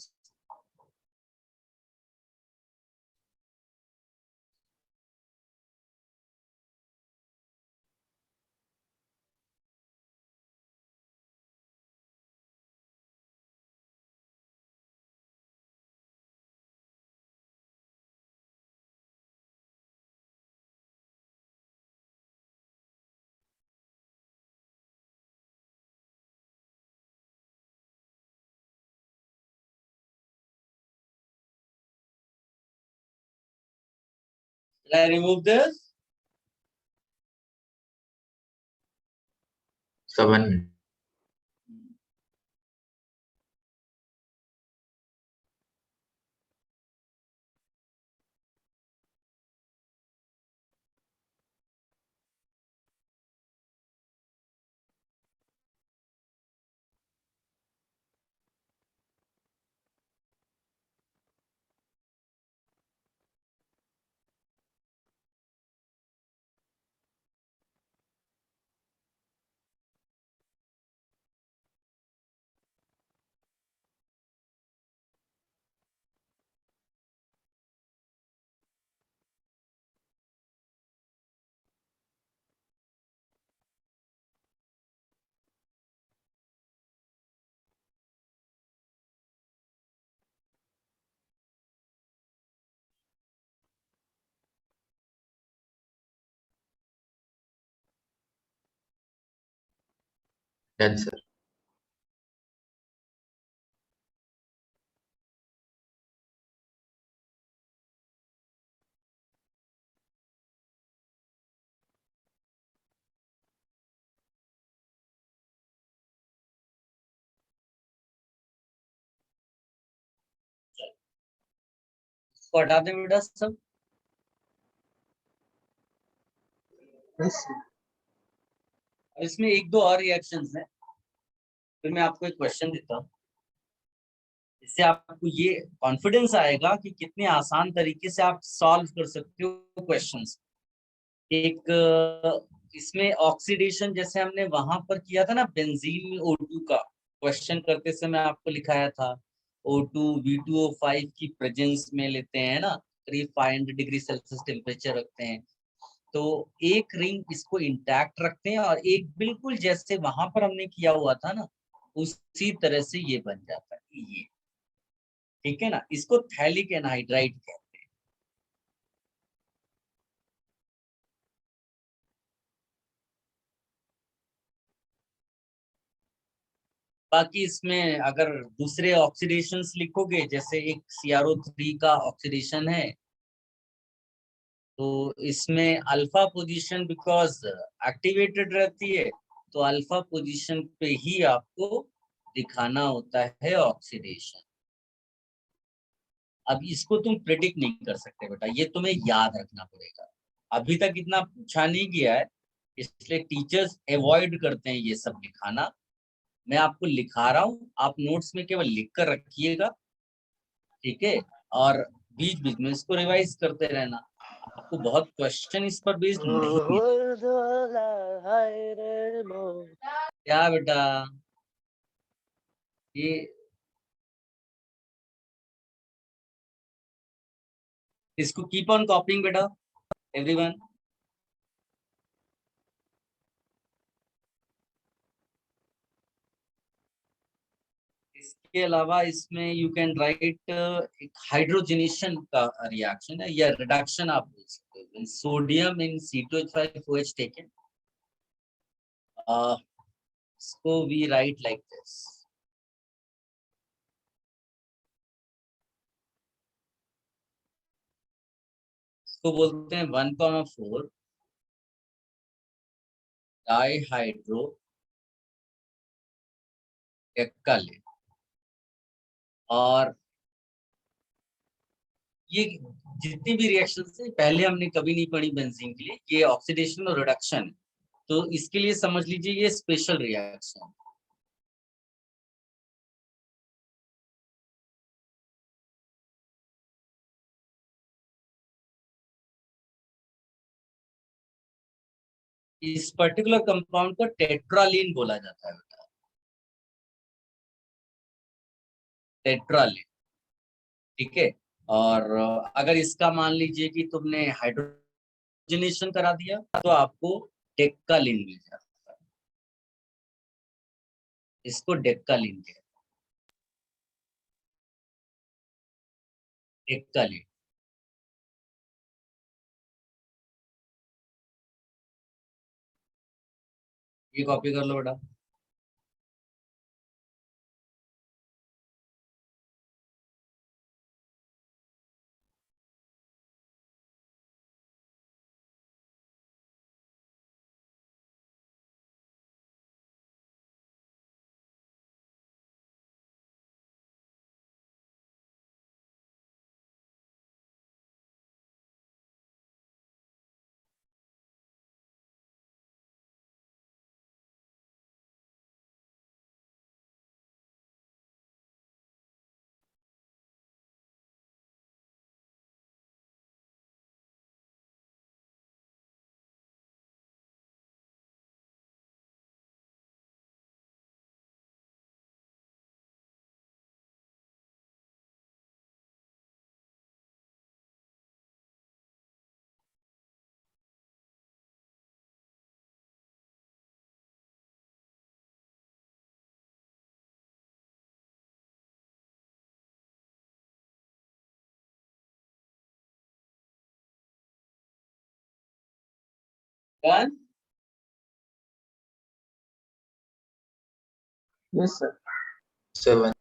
Shall I remove this? So 1 minute. Done, sir. इसको हटा दें बेटा सब। इसमें एक दो और रिएक्शंस हैं, फिर मैं आपको एक क्वेश्चन देता हूँ। इससे आपको ये कॉन्फिडेंस आएगा कि कितने आसान तरीके से आप सॉल्व कर सकते हो क्वेश्चंस। एक इसमें ऑक्सीडेशन जैसे हमने वहां पर किया था ना, बेंजीन में O2 का क्वेश्चन करते समय आपको लिखाया था, O2 V2O5 की प्रेजेंस में लेते हैं ना, करीब 500 डिग्री सेल्सियस टेम्परेचर रखते हैं, तो एक रिंग इसको इंटैक्ट रखते हैं और एक बिल्कुल जैसे वहां पर हमने किया हुआ था ना, उसी तरह से ये बन जाता है ये। ठीक है ना, इसको थैलिक एनहाइड्राइड कहते हैं। बाकी इसमें अगर दूसरे ऑक्सीडेशंस लिखोगे, जैसे एक CrO3 का ऑक्सीडेशन है, तो इसमें अल्फा पोजीशन बिकॉज एक्टिवेटेड रहती है, तो अल्फा पोजीशन पे ही आपको दिखाना होता है ऑक्सीडेशन। अब इसको तुम प्रेडिक्ट नहीं कर सकते बेटा, ये तुम्हें याद रखना पड़ेगा। अभी तक इतना पूछा नहीं गया है, इसलिए टीचर्स अवॉइड करते हैं ये सब लिखाना। मैं आपको लिखा रहा हूँ, आप नोट्स में केवल लिख कर रखिएगा, ठीक है, और बीच बीच में इसको रिवाइज करते रहना। आपको बहुत क्वेश्चन इस पर बेस्ड नहीं क्या बेटा, ये इसको कीप ऑन कॉपिंग बेटा एवरीवन। इसके अलावा इसमें यू कैन राइट एक हाइड्रोजनेशन का रिएक्शन है या रिडक्शन आप बोल सकते हो, सोडियम इन C2H5OH टेकन, इसको वी राइट लाइक दिस। इसको बोलते हैं 1,4 डाइहाइड्रो एक्कालेट। और ये जितनी भी रिएक्शन है पहले हमने कभी नहीं पढ़ी बेंजीन के लिए, ये ऑक्सीडेशन और रिडक्शन, तो इसके लिए समझ लीजिए ये स्पेशल रिएक्शन। इस पर्टिकुलर कंपाउंड को टेट्रालीन बोला जाता है बेटा, टेट्रालीन। ठीक है। और अगर इसका मान लीजिए कि तुमने हाइड्रोजनेशन करा दिया तो आपको डेक्कालीन मिल जाता है। इसको डेक्कालीन कहते हैं, डेक्कालीन। ये कॉपी कर लो बेटा। Done. Yes, sir. 7.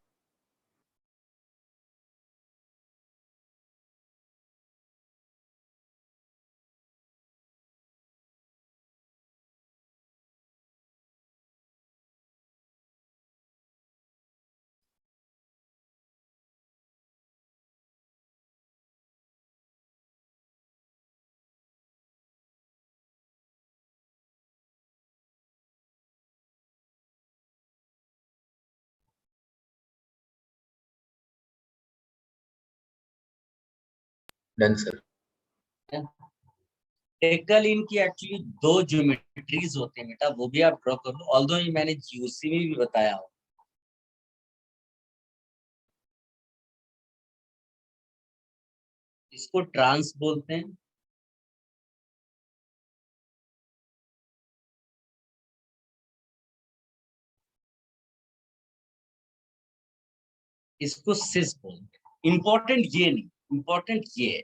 Done sir. Decalin की एक्चुअली दो ज्योमेट्रीज होते हैं बेटा, वो भी आप ड्रॉ कर लो, ऑल्दो ये मैंने जीओसी में भी बताया हो। इसको ट्रांस बोलते हैं, इसको सिस बोलते हैं। इंपॉर्टेंट ये नहीं, इंपॉर्टेंट ये है।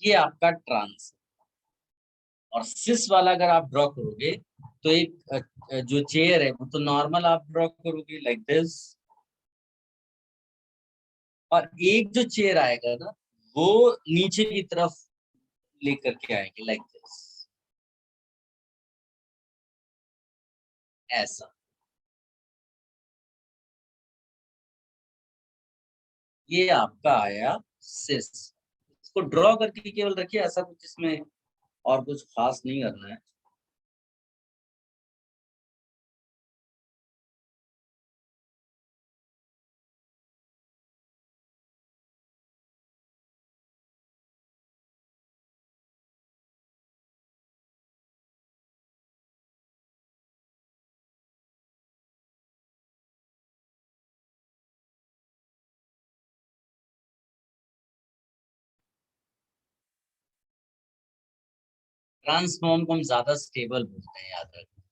ये आपका ट्रांस। और सिस वाला अगर आप ड्रॉ करोगे तो एक जो चेयर है वो तो नॉर्मल आप ड्रॉ करोगे लाइक दिस, और एक जो चेयर आएगा ना वो नीचे की तरफ लेकर के आएंगे लाइक दिस, ऐसा। ये आपका आया सिस। इसको ड्रॉ करके केवल रखिए, ऐसा कुछ इसमें और कुछ खास नहीं करना है। ट्रांसफॉर्म को हम ज्यादा स्टेबल बोलते हैं, याद रखना।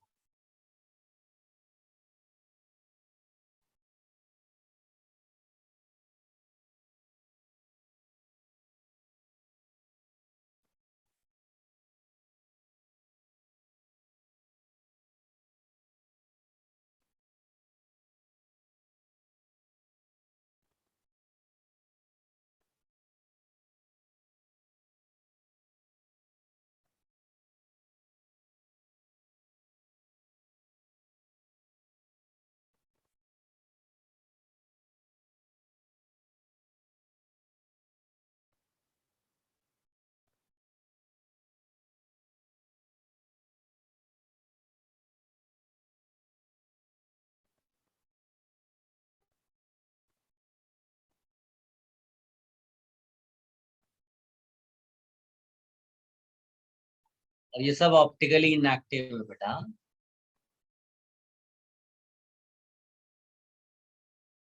और ये सब ऑप्टिकली इनएक्टिव है बेटा,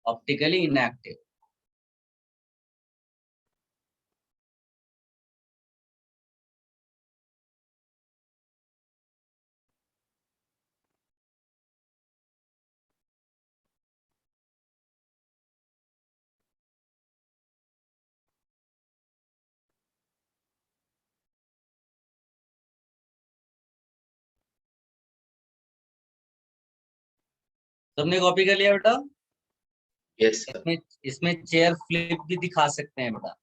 ऑप्टिकली इनएक्टिव। तुमने कॉपी कर लिया बेटा? Yes sir. इसमें इसमें चेयर फ्लिप भी दिखा सकते हैं बेटा।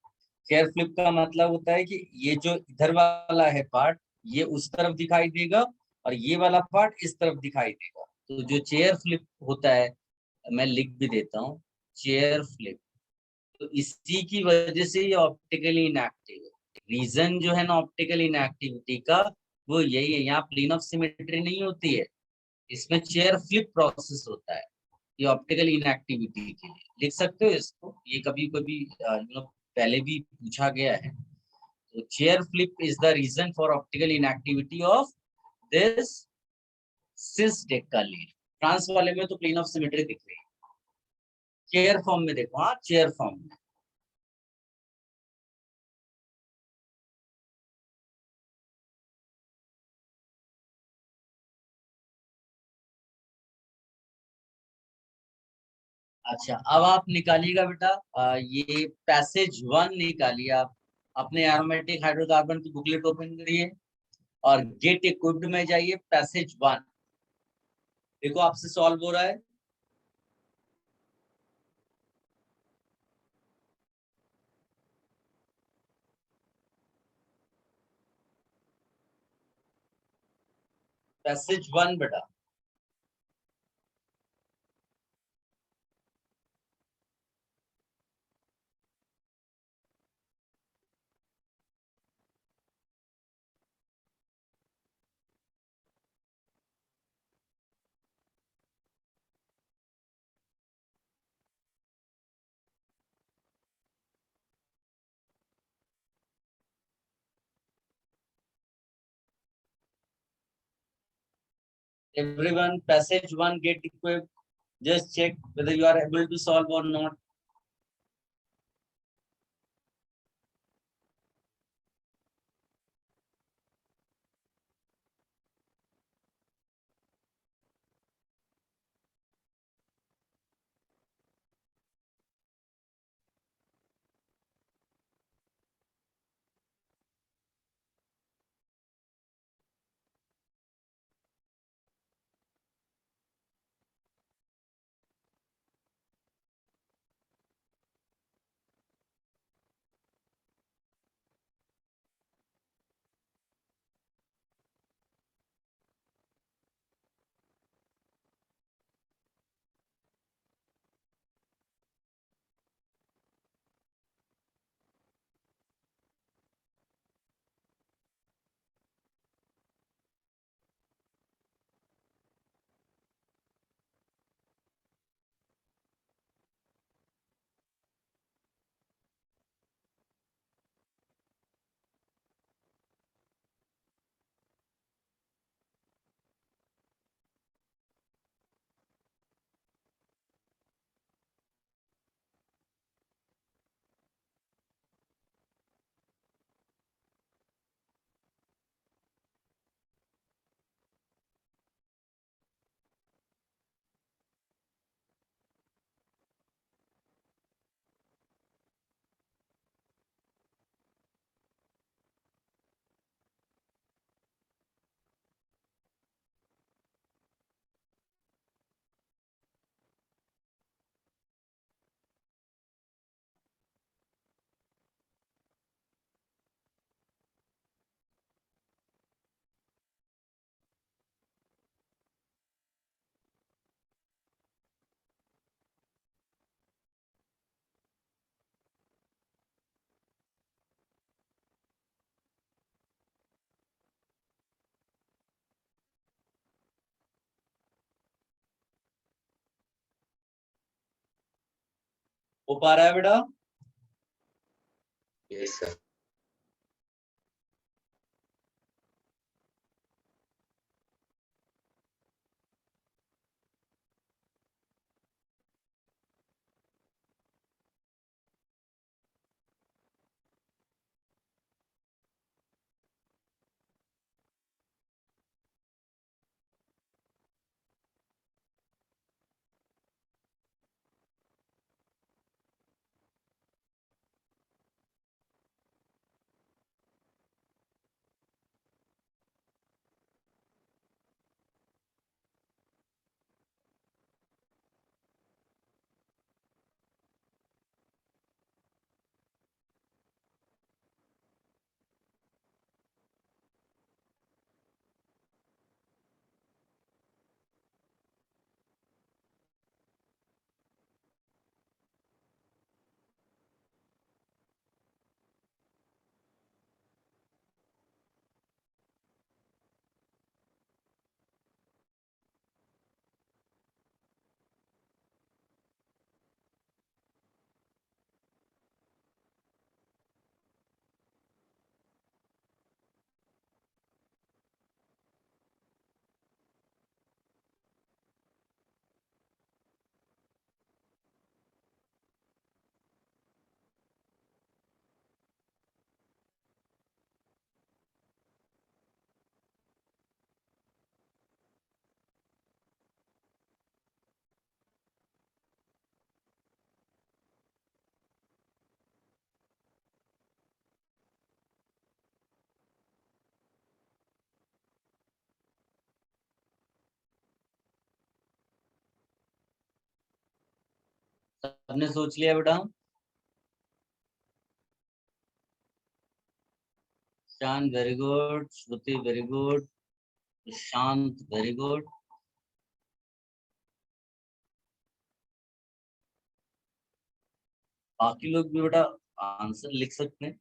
चेयर फ्लिप का मतलब होता है कि ये जो इधर वाला है पार्ट, ये उस तरफ दिखाई देगा और ये वाला पार्ट इस तरफ दिखाई देगा। तो जो चेयर फ्लिप होता है, मैं लिख भी देता हूँ, चेयर फ्लिप। तो इसी की वजह से ये ऑप्टिकली इनएक्टिव है। रीजन जो है ना ऑप्टिकल इनएक्टिविटी का, वो यही है, यहाँ प्लेन ऑफ सिमेट्री नहीं होती है, इसमें चेयर फ्लिप प्रोसेस होता है। ये ऑप्टिकल इनएक्टिविटी के लिए लिख सकते हो इसको, ये कभी कभी पहले भी पूछा गया है। तो chair flip is the reason for optical inactivity of this cis decalin. Trans वाले में तो प्लेन ऑफ सिमेट्री दिख रही है, चेयर फॉर्म में देखो, हाँ चेयर फॉर्म में। अच्छा, अब आप निकालिएगा बेटा, ये पैसेज 1 निकालिए आप। अपने एरोमेटिक हाइड्रोकार्बन की बुकलेट ओपन करिए और गेट इक्विप्ड में जाइए, पैसेज 1 देखो आपसे सॉल्व हो रहा है। पैसेज 1 बेटा। Everyone, passage 1 get equipped. Just check whether you are able to solve or not. हो पा रहा है बेटा? Yes sir. सबने सोच लिया बेटा? शान वेरी गुड, श्रुति वेरी गुड, शांत वेरी गुड। बाकी लोग भी बेटा आंसर लिख सकते हैं।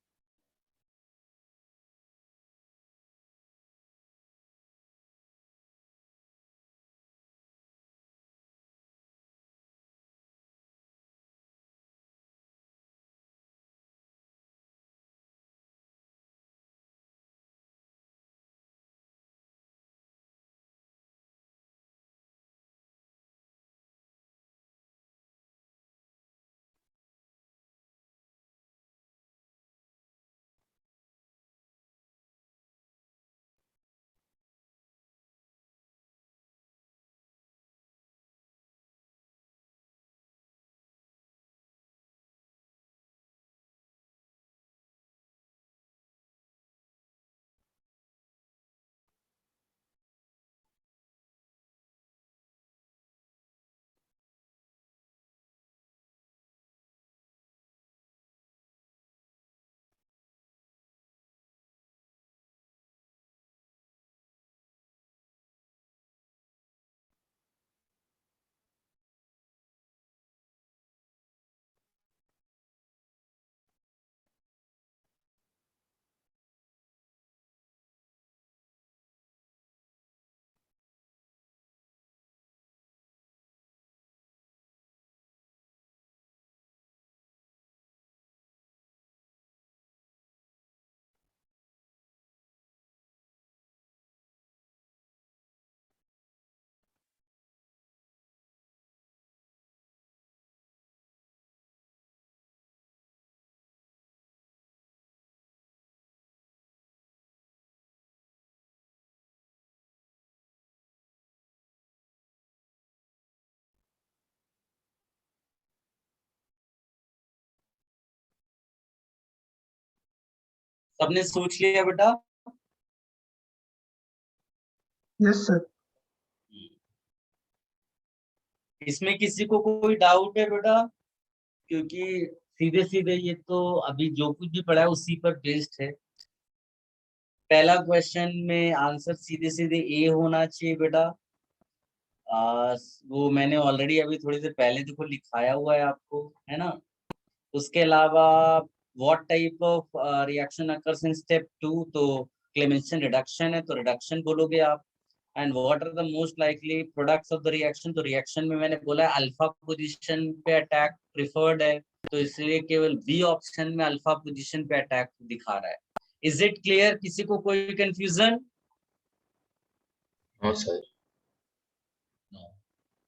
सबने सोच लिया बेटा? Yes sir. इसमें किसी को कोई डाउट है बेटा? क्योंकि सीधे सीधे ये तो अभी जो कुछ भी पढ़ा है उसी पर बेस्ड है। पहला क्वेश्चन में आंसर सीधे सीधे ए होना चाहिए बेटा। वो मैंने ऑलरेडी अभी थोड़ी देर पहले देखो लिखाया हुआ है आपको, है ना। उसके अलावा what type of reaction occurs in step 2, तो क्लेमेंसन रिडक्शन है तो रिडक्शन बोलोगे आप। And what are the most likely products of the reaction, तो रिएक्शन में मैंने बोला है अल्फा पोजीशन पे अटैक प्रिफर्ड है, तो इसलिए केवल बी ऑप्शन में अल्फा पोजीशन पे अटैक दिखा रहा है। Is it clear? किसी को कोई कंफ्यूजन? No sir.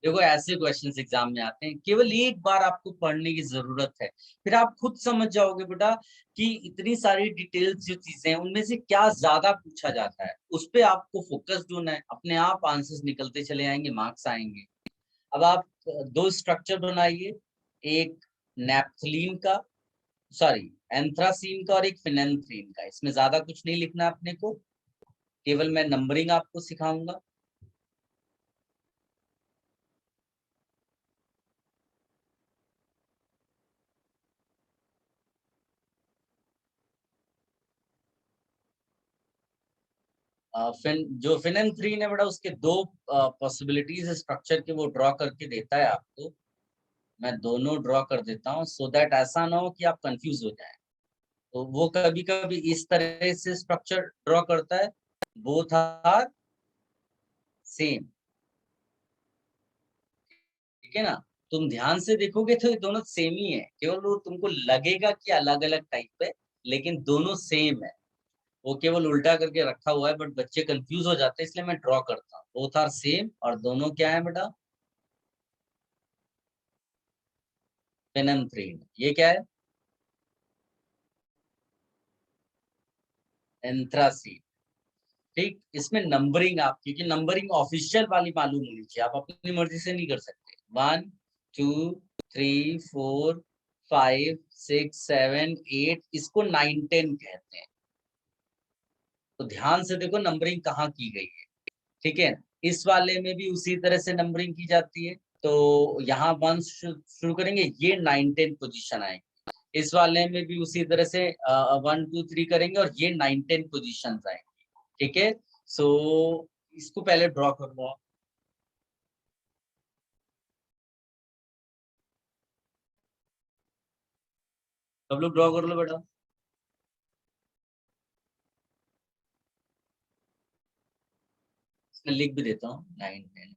देखो ऐसे क्वेश्चंस एग्जाम में आते हैं, केवल एक बार आपको पढ़ने की जरूरत है, फिर आप खुद समझ जाओगे बेटा कि इतनी सारी डिटेल्स जो चीजें हैं उनमें से क्या ज्यादा पूछा जाता है, उस पे आपको फोकस होना है। अपने आप आंसर्स निकलते चले आएंगे, मार्क्स आएंगे। अब आप दो स्ट्रक्चर बनाइए, एक नैप्थलीन का, सॉरी एंथ्रासीन का, और एक फिनेंथ्रीन का। इसमें ज्यादा कुछ नहीं लिखना अपने को, केवल मैं नंबरिंग आपको सिखाऊंगा। जो फिनेंथ्रीन है बेटा, उसके दो पॉसिबिलिटीज स्ट्रक्चर के वो ड्रॉ करके देता है आपको। मैं दोनों ड्रॉ कर देता हूँ सो दैट ऐसा ना हो कि आप कंफ्यूज हो जाए। तो वो कभी कभी इस तरह से स्ट्रक्चर ड्रॉ करता है, बोथ आर सेम, ठीक है ना। तुम ध्यान से देखोगे तो ये दोनों सेम ही है, केवल वो तुमको लगेगा कि अलग अलग टाइप है, लेकिन दोनों सेम है। वो केवल उल्टा करके रखा हुआ है, बट बच्चे कंफ्यूज हो जाते हैं, इसलिए मैं ड्रॉ करता हूँ। बोथ आर सेम, और दोनों क्या है बेटा? फिनेंथ्रीन। ये क्या है? एंथ्रासीन। ठीक, इसमें नंबरिंग आप, क्योंकि नंबरिंग ऑफिशियल वाली मालूम होनी चाहिए, आप अपनी मर्जी से नहीं कर सकते। 1 2 3 4 5 6 7 8, इसको 9 10 कहते हैं। तो ध्यान से देखो नंबरिंग कहाँ की गई है, ठीक है। इस वाले में भी उसी तरह से नंबरिंग की जाती है, तो यहाँ 1 शुरू करेंगे, ये 9 10 पोजीशन आएगी। इस वाले में भी उसी तरह से 1 2 3 करेंगे और ये 9 10 पोजीशन आएंगे। ठीक है, सो इसको पहले ड्रॉ कर लो। सब लोग ड्रॉ कर लो बेटा। इसमें लिख भी देता हूँ 9 10।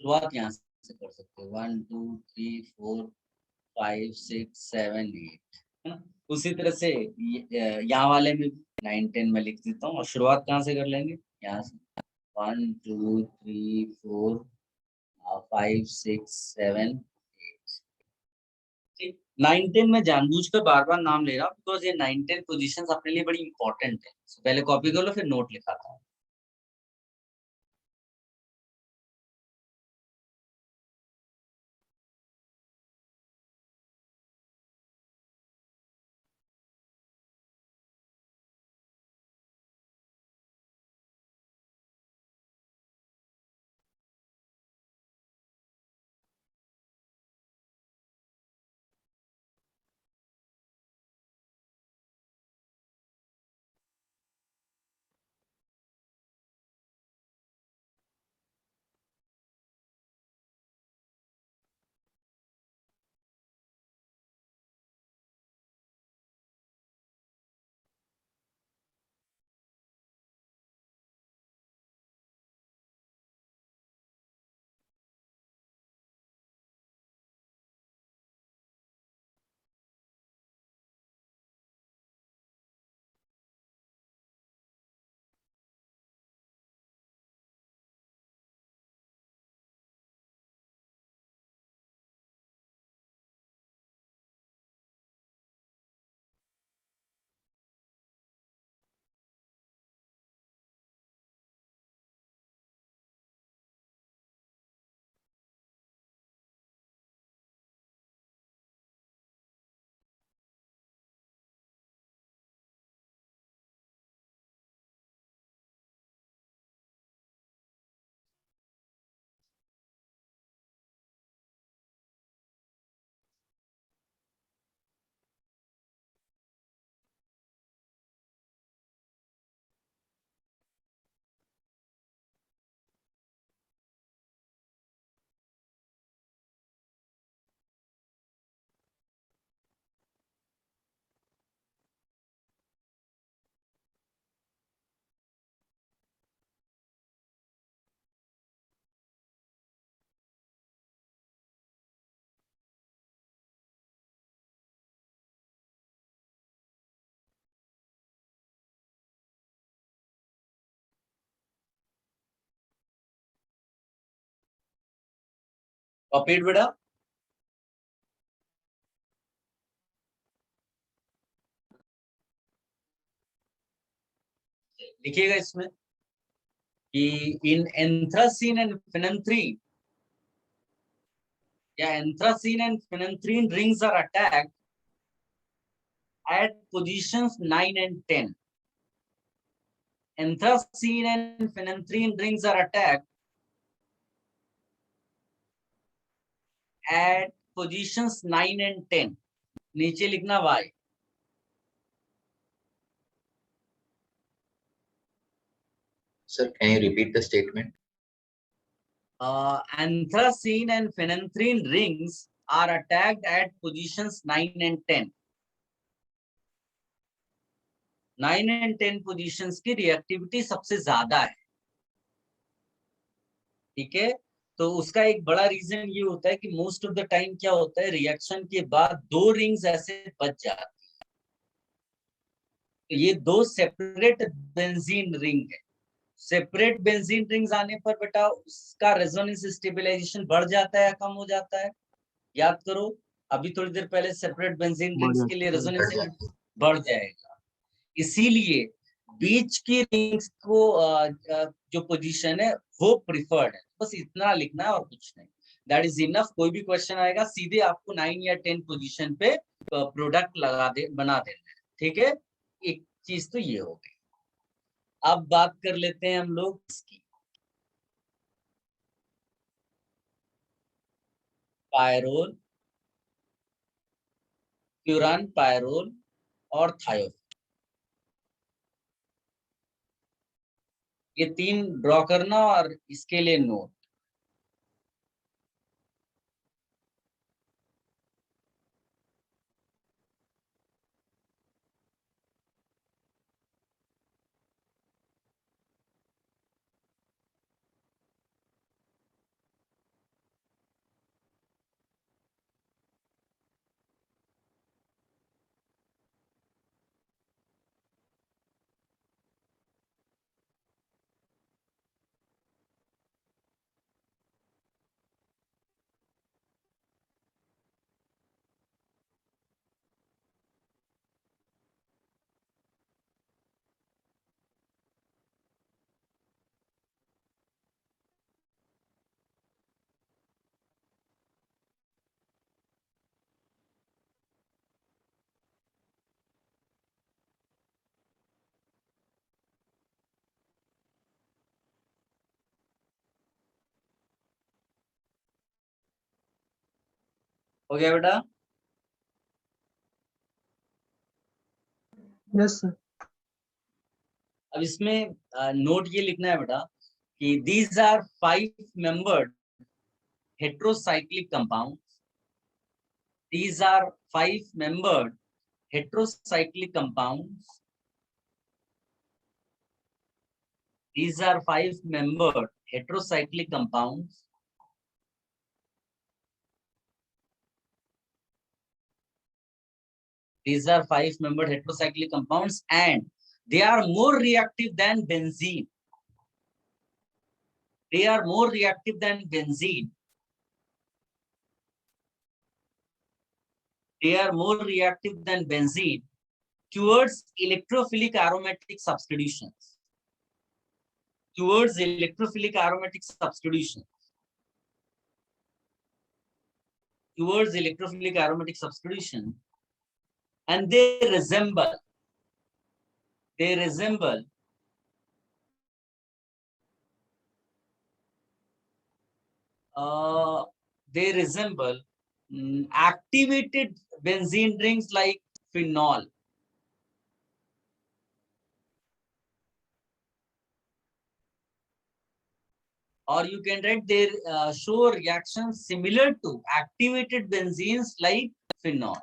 शुरुआत यहाँ से कर सकते हो, 1 2 3 4 5 6 7 8, है ना। उसी तरह से यहाँ वाले में 9 10 में लिख देता हूँ और शुरुआत कहाँ से कर लेंगे, यहाँ से 1 2 3 4 5 6 7 8। 9 10 में जानबूझकर बार बार नाम ले रहा हूँ बिकॉज ये 9 10 पोजीशंस अपने लिए बड़ी इंपॉर्टेंट है। पहले कॉपी कर लो फिर नोट लिखाता हूँ। कॉपीड बेटा, लिखिएगा इसमें कि इन एंथ्रासीन एंड फेनेंथ्रीन या anthracene and phenanthrene rings are attacked at positions 9 and 10. Anthracene and phenanthrene rings are attacked at positions 9 and 10. नीचे लिखना y. Sir, can you repeat the statement? Anthracene and phenanthrene rings are attacked at positions 9 and 10. 9 and 10 positions की रिएक्टिविटी सबसे ज्यादा है। ठीक है, तो उसका एक बड़ा रीजन ये होता है कि मोस्ट ऑफ द टाइम क्या होता है, रिएक्शन के बाद 2 रिंग्स ऐसे बच जाती है। तो ये 2 सेपरेट बेंजीन रिंग है। सेपरेट बेंजीन रिंग्स आने पर बेटा उसका रेजोनेंस स्टेबलाइजेशन बढ़ जाता है या कम हो जाता है, याद करो। अभी थोड़ी देर पहले सेपरेट बेंजीन रिंग्स के लिए रेजोनेंस बढ़ जाएगा। इसीलिए बीच की रिंग्स को जो पोजीशन है वो प्रिफर्ड है। बस इतना लिखना है और कुछ नहीं, दैट इज इनफ। कोई भी क्वेश्चन आएगा सीधे आपको 9 या 10 पोजीशन पे प्रोडक्ट लगा दे, बना देना है। ठीक है, एक चीज तो ये हो गई। अब बात कर लेते हैं हम लोग इसकी। पायरोल, प्यूरान पायरोल और थायोल। ये 3 ड्रॉ करना और इसके लिए नोट। हो गया बेटा? Yes, sir. अब इसमें नोट ये लिखना है बेटा कि these are 5 membered heterocyclic compounds. These are 5 membered heterocyclic compounds. These are 5 membered heterocyclic compounds. These are 5 membered heterocyclic compounds and they are more reactive than benzene. They are more reactive than benzene. They are more reactive than benzene towards electrophilic aromatic substitutions. Towards electrophilic aromatic substitution. Towards electrophilic aromatic substitution. And they resemble activated benzene rings like phenol. Or you can write they show reactions similar to activated benzenes like phenol.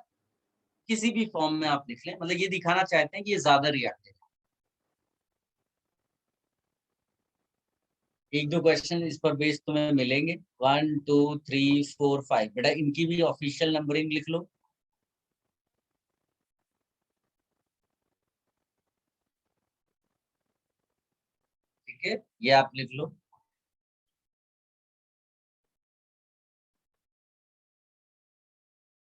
किसी भी फॉर्म में आप लिख लें, मतलब ये दिखाना चाहते हैं कि ये ज्यादा रिएक्टिव है। 1-2 क्वेश्चन इस पर बेस्ड तुम्हें मिलेंगे। 1 2 3 4 5 बेटा इनकी भी ऑफिशियल नंबरिंग लिख लो। ठीक है, ये आप लिख लो।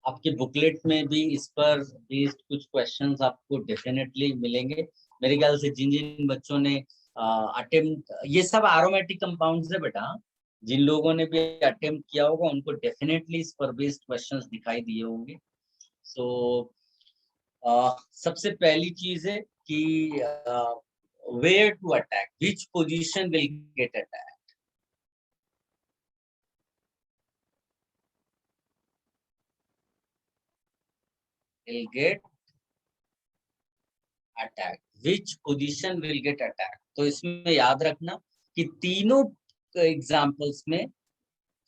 आपके बुकलेट में भी इस पर बेस्ड कुछ क्वेश्चंस आपको डेफिनेटली मिलेंगे। मेरे ख्याल से जिन जिन बच्चों ने अटेम्प्ट, ये सब एरोमेटिक कंपाउंड्स है बेटा, जिन लोगों ने भी अटेम्प्ट किया होगा उनको डेफिनेटली इस पर बेस्ड क्वेश्चंस दिखाई दिए होंगे। सो सबसे पहली चीज है कि where to attack, which position will get attack. will get attacked, which position will get attacked। तो इसमें याद रखना कि तीनों एग्जांपल्स में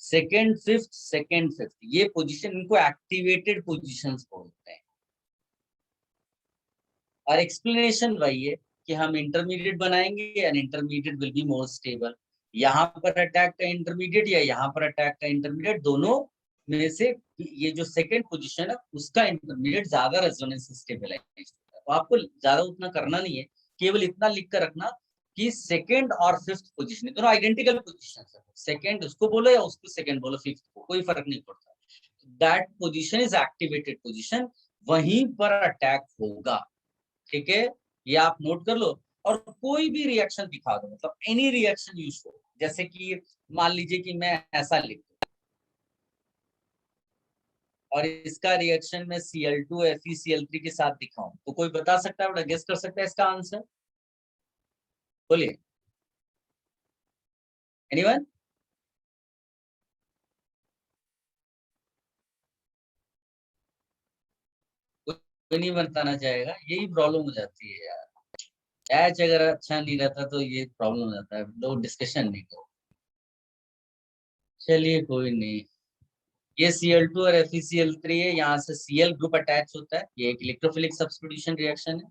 सेकंड फिफ्थ ये पोजीशन, इनको एक्टिवेटेड पोजीशंस बोलते हैं। और एक्सप्लेनेशन वही है कि हम इंटरमीडिएट बनाएंगे and intermediate will be more stable. यहाँ पर अटैक का इंटरमीडिएट या यहाँ पर अटैक का इंटरमीडिएट, दोनों में से ये जो सेकंड पोजीशन है उसका इंटरमीडिएट ज्यादा रेजोनेंस स्टेबल है। तो आपको ज्यादा उतना करना नहीं है, केवल इतना लिख कर रखना कि सेकंड और फिफ्थ पोजीशन दोनों आइडेंटिकल पोजीशन है। सेकंड उसको बोलो या उसको सेकंड बोलो, फिफ्थ को कोई फर्क नहीं पड़ता। That position is activated position, वहीं पर अटैक होगा। ठीक है, ये आप नोट कर लो। और कोई भी रिएक्शन दिखा दो, मतलब एनी रिएक्शन यूज हो, जैसे कि मान लीजिए कि मैं ऐसा लिख दूं और इसका रिएक्शन में Cl2 FeCl3 के साथ दिखाऊं, तो कोई बता सकता है, गेस कर सकता है इसका आंसर? बोलिए, एनीवन? कोई नहीं बताना चाहेगा, यही प्रॉब्लम हो जाती है यार। एच अगर अच्छा नहीं रहता तो ये प्रॉब्लम हो जाता है, लोग डिस्कशन नहीं करो। चलिए कोई नहीं। ये Cl2 और FeCl3 है, यहाँ से Cl ग्रुप अटैच होता है, ये एक इलेक्ट्रोफिलिक सब्स्टिट्यूशन रिएक्शन है।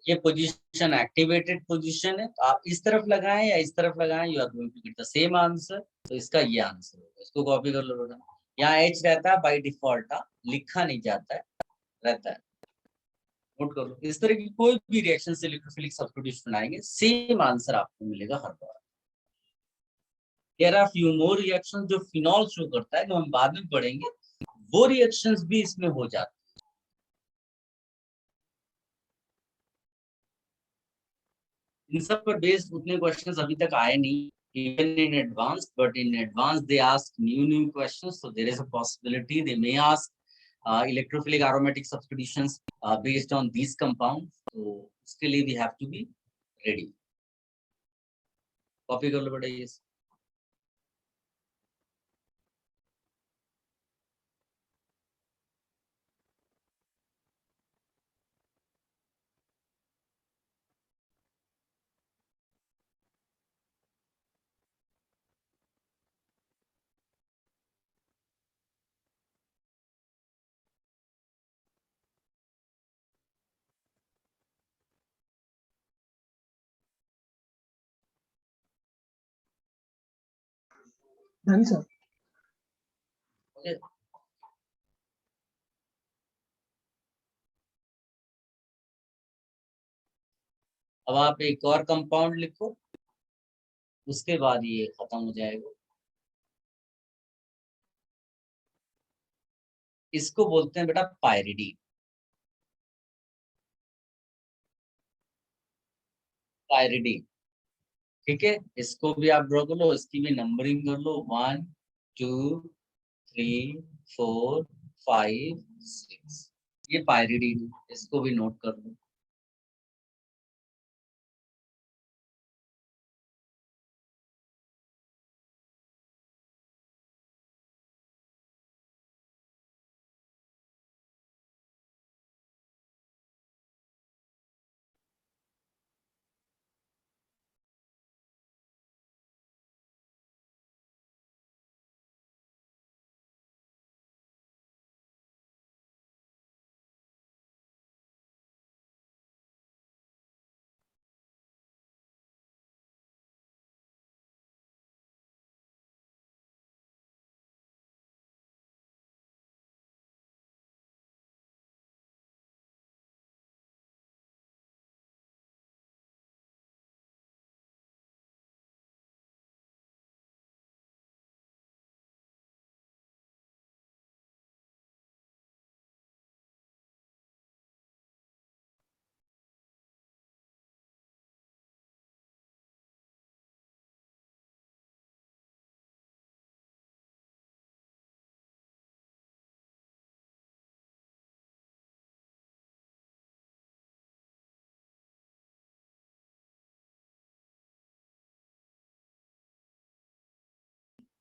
ये पोजीशन एक्टिवेटेड पोजीशन है, तो आप इस तरफ लगाएं या इस तरफ लगाएं, you are going to get the same answer. तो इसका ये आंसर होगा, इसको कॉपी कर लो बेटा। यहाँ H रहता है बाय डिफॉल्ट, लिखा नहीं जाता है, रहता है, नोट कर लो। इस तरह की कोई भी रिएक्शन से इलेक्ट्रोफिलिक सब्स्टिट्यूशन बनाएंगे, सेम आंसर आपको मिलेगा हर बार। There are few more reactions जो फिनॉल शो करता है, जो हम बाद में पढ़ेंगे, वो रिएक्शंस भी इसमें हो जाते हैं। इन सब पर बेस्ड उतने क्वेश्चंस अभी तक आए नहीं, even in advanced, but in advanced they ask new questions, so there is a possibility they may ask electrophilic aromatic substitutions based on these compounds, so उसके लिए we have to be ready. Copy कर लो बेटा ये। Done, sir. Okay. अब आप एक और कंपाउंड लिखो, उसके बाद ये खत्म हो जाएगा। इसको बोलते हैं बेटा पायरिडीन। पायरिडीन, ठीक है, इसको भी आप ड्रॉ कर लो, इसकी भी नंबरिंग कर लो, 1 2 3 4 5 6। ये पायरिडीन, इसको भी नोट कर लो।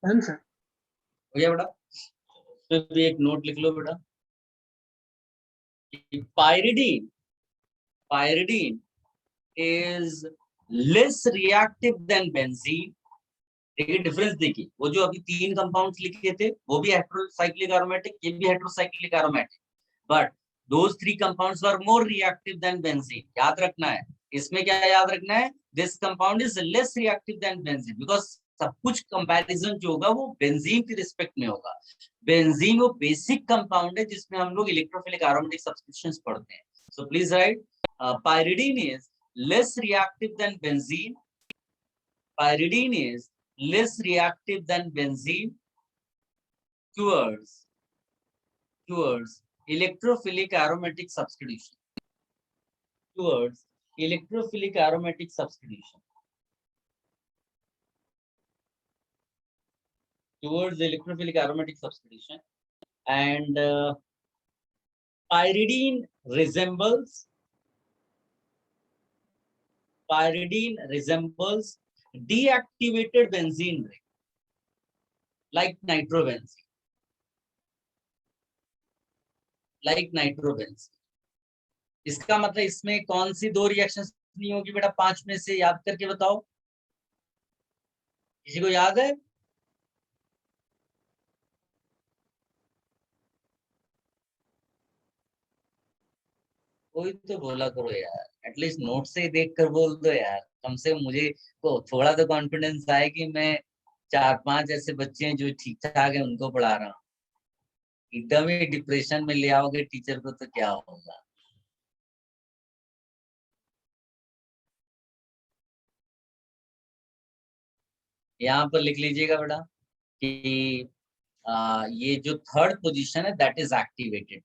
Done, sir. हो गया बेटा? फिर भी एक नोट लिख लो बेटा, pyridine, pyridine is less reactive than benzene। देखिए डिफरेंस देखिए, वो जो अभी 3 कंपाउंड्स लिखे थे वो भी हेटेरोसाइक्लिक एरोमेटिक, ये भी heterocyclic aromatic, but those 3 compounds were more reactive than benzene। याद रखना है, इसमें क्या याद रखना है, this compound is less reactive than benzene because सब कुछ कंपैरिजन जो होगा वो बेंजीन के रिस्पेक्ट में होगा। बेंजीन वो बेसिक कंपाउंड है जिसमें हम लोग इलेक्ट्रोफिलिक एरोमेटिक सब्स्टिट्यूशंस पढ़ते हैं। So please right, pyridine is less reactive than benzene। Pyridine is less reactive than benzene towards electrophilic aromatic substitution. Towards electrophilic aromatic substitution. Towards electrophilic aromatic substitution, and pyridine resembles deactivated benzene ring like nitrobenzene, इसका मतलब इसमें कौन सी दो रिएक्शन नहीं होगी बेटा? 5 में से याद करके बताओ, किसी को याद है? कोई तो बोला करो यार, एटलीस्ट नोट से ही देख कर बोल दो यार, कम से कम मुझे को थोड़ा तो कॉन्फिडेंस आए कि मैं 4-5 ऐसे बच्चे हैं जो ठीक ठाक है उनको पढ़ा रहा हूँ। एकदम ही डिप्रेशन में ले आओगे टीचर को तो क्या होगा। यहाँ पर लिख लीजिएगा बेटा कि ये जो थर्ड पोजीशन है दैट इज एक्टिवेटेड।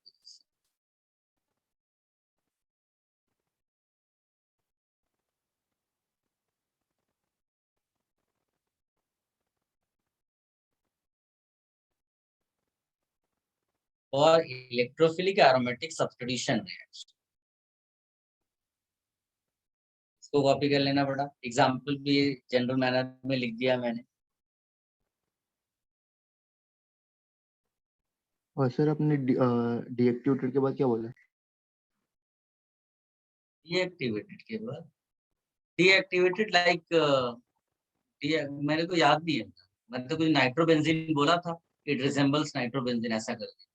और इलेक्ट्रोफिलिक एरोमेटिक सब्स्टिट्यूशन रिएक्शन, इसको कॉपी कर लेना बेटा। एग्जाम्पल भी जनरल मैनर में लिख दिया मैंने। और सर अपने डीएक्टिवेटेड के बाद क्या बोला? डीएक्टिवेटेड के बाद डीएक्टिवेटेड लाइक मेरे को याद नहीं है, मैंने तो कुछ नाइट्रोबेंजीन बोला था, इट रिजेंबल्स नाइट्रोबेंजीन ऐसा करके।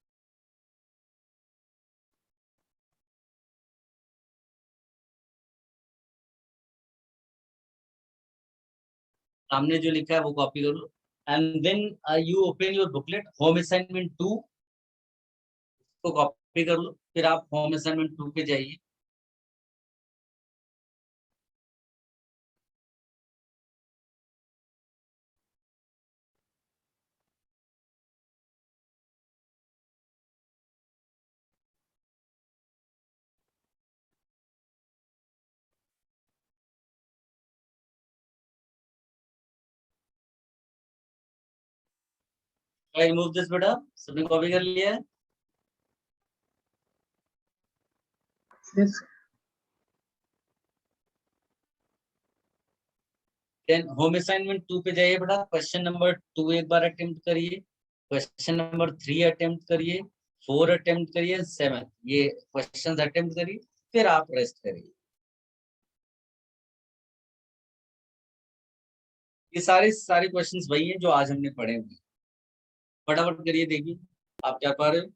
सामने जो लिखा है वो कॉपी कर लो and then you open your booklet home assignment 2 को कॉपी कर लो, फिर आप होम असाइनमेंट 2 पे जाइए। आई रिमूव दिस बेटा, सबने कॉपी कर लिया है? Yes. देन होम असाइनमेंट 2 पे जाइए बेटा, क्वेश्चन नंबर 2 एक बार अटेम्प्ट करिए, क्वेश्चन नंबर 3 अटेम्प्ट करिए, 4 अटेम्प्ट करिए, 7 ये क्वेश्चंस अटेम्प्ट करिए, फिर आप रेस्ट करिए। ये सारे क्वेश्चंस वही हैं जो आज हमने पढ़े हुए। फटाफट करिए, देखिए आप क्या पा रहे हो।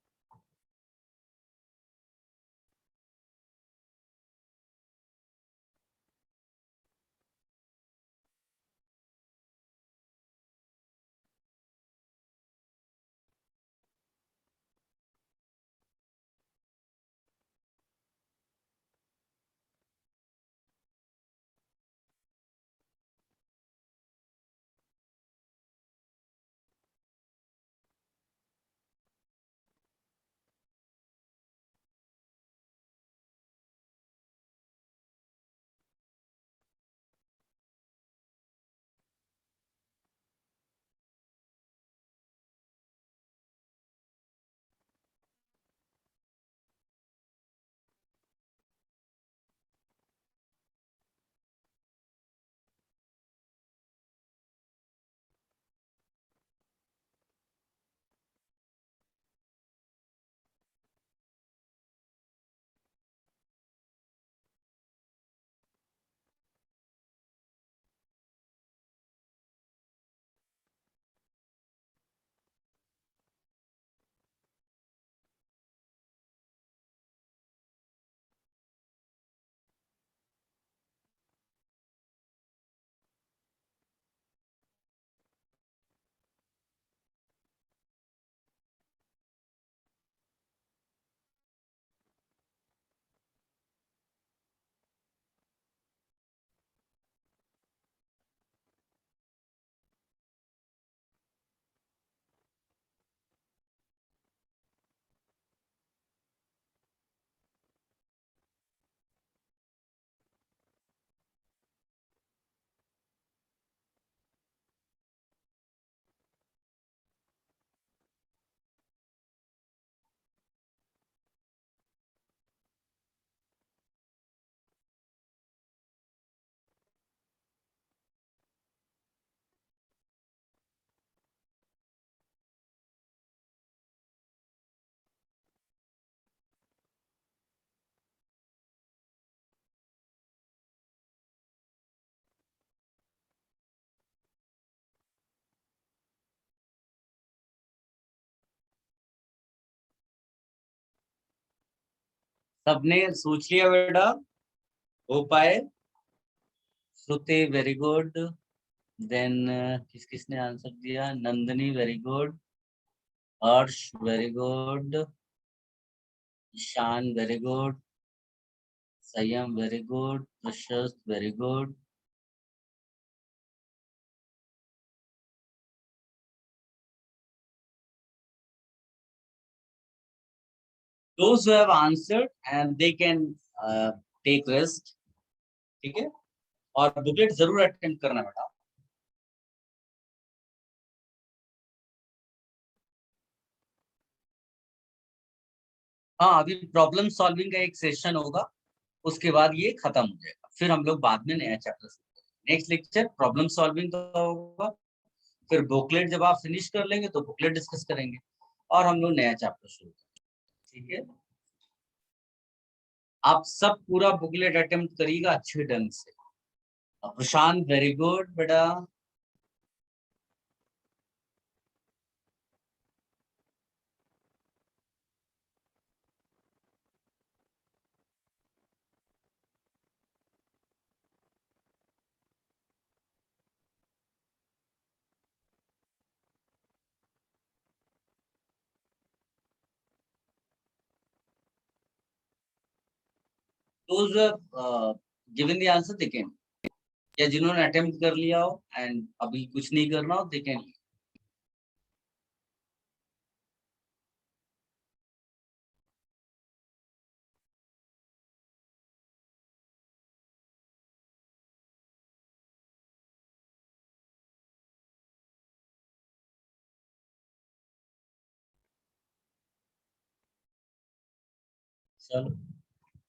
सबने सोच लिया बेटा? हो पाए? श्रुति वेरी गुड। देन किस किसने आंसर दिया? Nandini very good, Harsh very good, Ishan very good, Sanyam very good, Prashast very good. Those who have answered and they can take rest, ठीक है? और बुकलेट जरूर अटेम्प्ट करना बेटा। हाँ, अभी प्रॉब्लम सॉल्विंग का एक सेशन होगा, उसके बाद ये खत्म हो जाएगा, फिर हम लोग बाद में नया चैप्टर शुरू करेंगे। नेक्स्ट लेक्चर प्रॉब्लम सॉल्विंग का होगा, फिर बुकलेट जब आप फिनिश कर लेंगे तो बुकलेट डिस्कस करेंगे और हम लोग नया चैप्टर शुरू करेंगे, ठीक है? आप सब पूरा बुकलेट अटेम्प्ट करिएगा अच्छे ढंग से। प्रशांत वेरी गुड बेटा। Those who have given the answer they can, या जिन्होंने अटेम्प्ट कर लिया हो एंड अभी कुछ नहीं करना हो they can. चलो